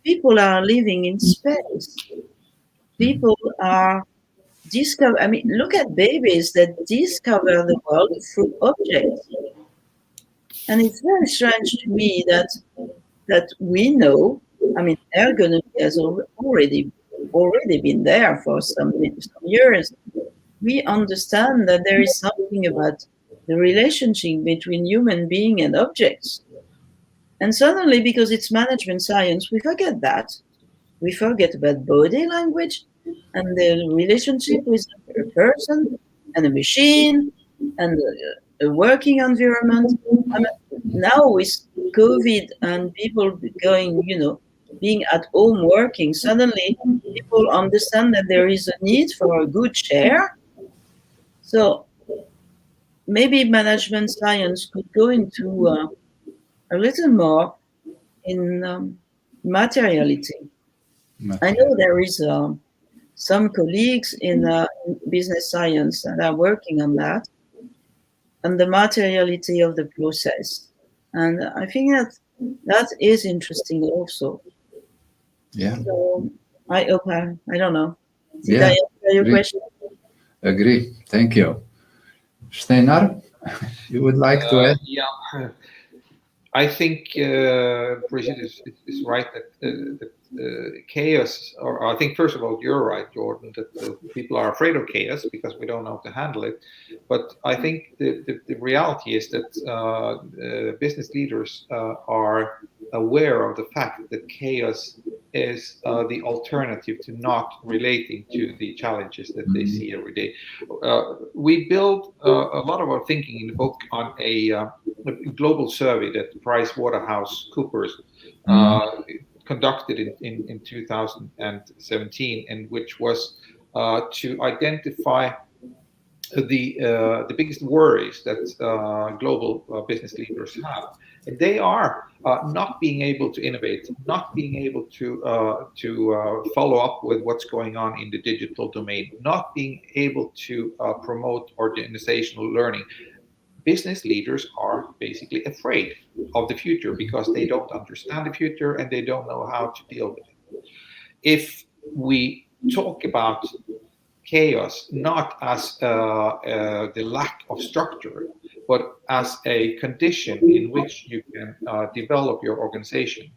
people are living in space. People are discover. I mean, look at babies that discover the world through objects. And it's very strange to me that we know. I mean, ergonomy has already been there for some years. We understand that there is something about the relationship between human being and objects. And suddenly, because it's management science, we forget that. We forget about body language and the relationship with a person and a machine and a working environment. I mean, now with COVID and people going, being at home working, suddenly people understand that there is a need for a good chair. So maybe management science could go into a little more in materiality. I know there is some colleagues in business science that are working on that, and the materiality of the process. And I think that is interesting also. Yeah. So I hope I don't know. Did I answer your question? Agree. Thank you. Steinar, you would like to add? Yeah. I think Brigitte is right that chaos, or I think first of all, you're right, Jordan, that people are afraid of chaos because we don't know how to handle it. But I think the reality is that business leaders are aware of the fact that chaos is the alternative to not relating to the challenges that they see every day. We build a lot of our thinking in the book on a global survey that PricewaterhouseCoopers conducted in 2017, and which was to identify the biggest worries that global business leaders have. And they are not being able to innovate, not being able to follow up with what's going on in the digital domain, not being able to promote organizational learning. Business leaders are basically afraid of the future because they don't understand the future and they don't know how to deal with it. If we talk about chaos not as the lack of structure, but as a condition in which you can develop your organization,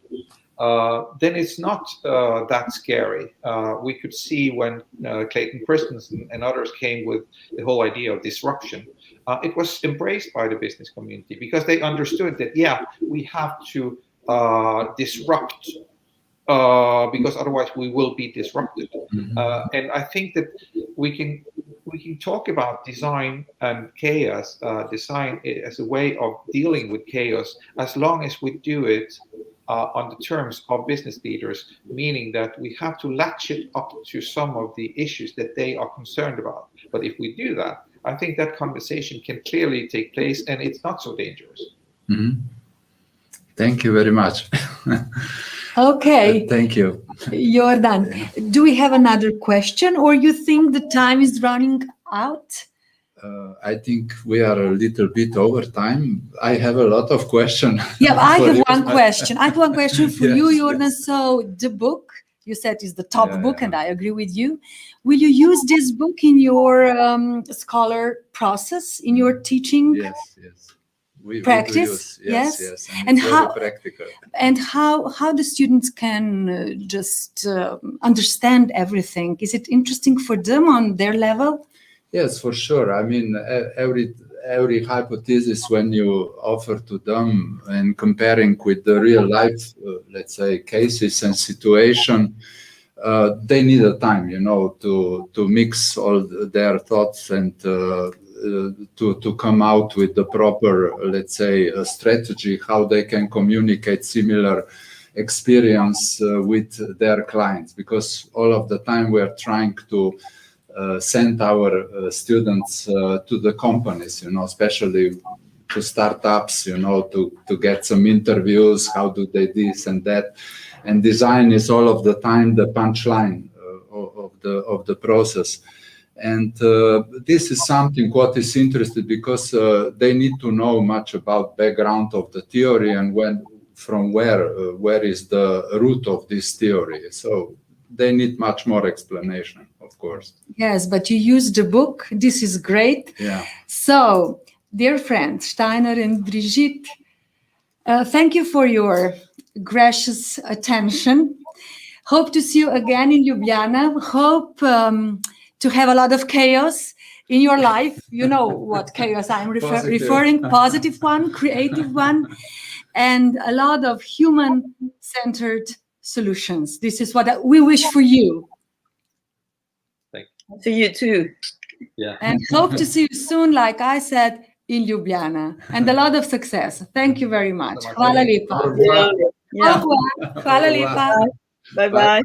then it's not that scary. We could see when Clayton Christensen and others came with the whole idea of disruption, it was embraced by the business community because they understood that, yeah, we have to disrupt because otherwise we will be disrupted. And I think that we can talk about design and chaos, design as a way of dealing with chaos, as long as we do it on the terms of business leaders, meaning that we have to latch it up to some of the issues that they are concerned about. But if we do that, I think that conversation can clearly take place and it's not so dangerous. Thank you very much. Okay. Thank you. Jordan, do we have another question or you think the time is running out? I think we are a little bit over time. I have a lot of questions. Yeah, I have one question. I have one question for Yes, you, Jordan. yes. So the book, you said is the top book, and I agree with you. Will you use this book in your scholar process, in your teaching? Yes, yes. We Practice, do use, yes, yes. yes. And And it's how- very practical. And how the students can just understand everything? Is it interesting for them on their level? Yes, for sure. I mean, every hypothesis when you offer to them and comparing with the real life, let's say, cases and situation, they need a time, you know, to mix all their thoughts and to come out with the proper, let's say, strategy, how they can communicate similar experience with their clients. Because all of the time we are trying to send our students to the companies, you know, especially to startups, you know, to get some interviews, how do they this and that. And design is all of the time the punchline of the process. And this is something what is interesting because they need to know much about background of the theory and from where is the root of this theory. So they need much more explanation, of course. Yes, but you used the book. This is great. Yeah. So, dear friends, Steiner and Brigitte, thank you for your gracious attention. Hope to see you again in Ljubljana. Hope to have a lot of chaos in your life. You know what chaos I'm referring, positive one, creative one, and a lot of human-centered solutions. This is what we wish for you. To you too. Yeah. And hope to see you soon, like I said, in Ljubljana. And a lot of success. Thank you very much. Hvala lepa. Yeah. Hvala lepa. Bye-bye.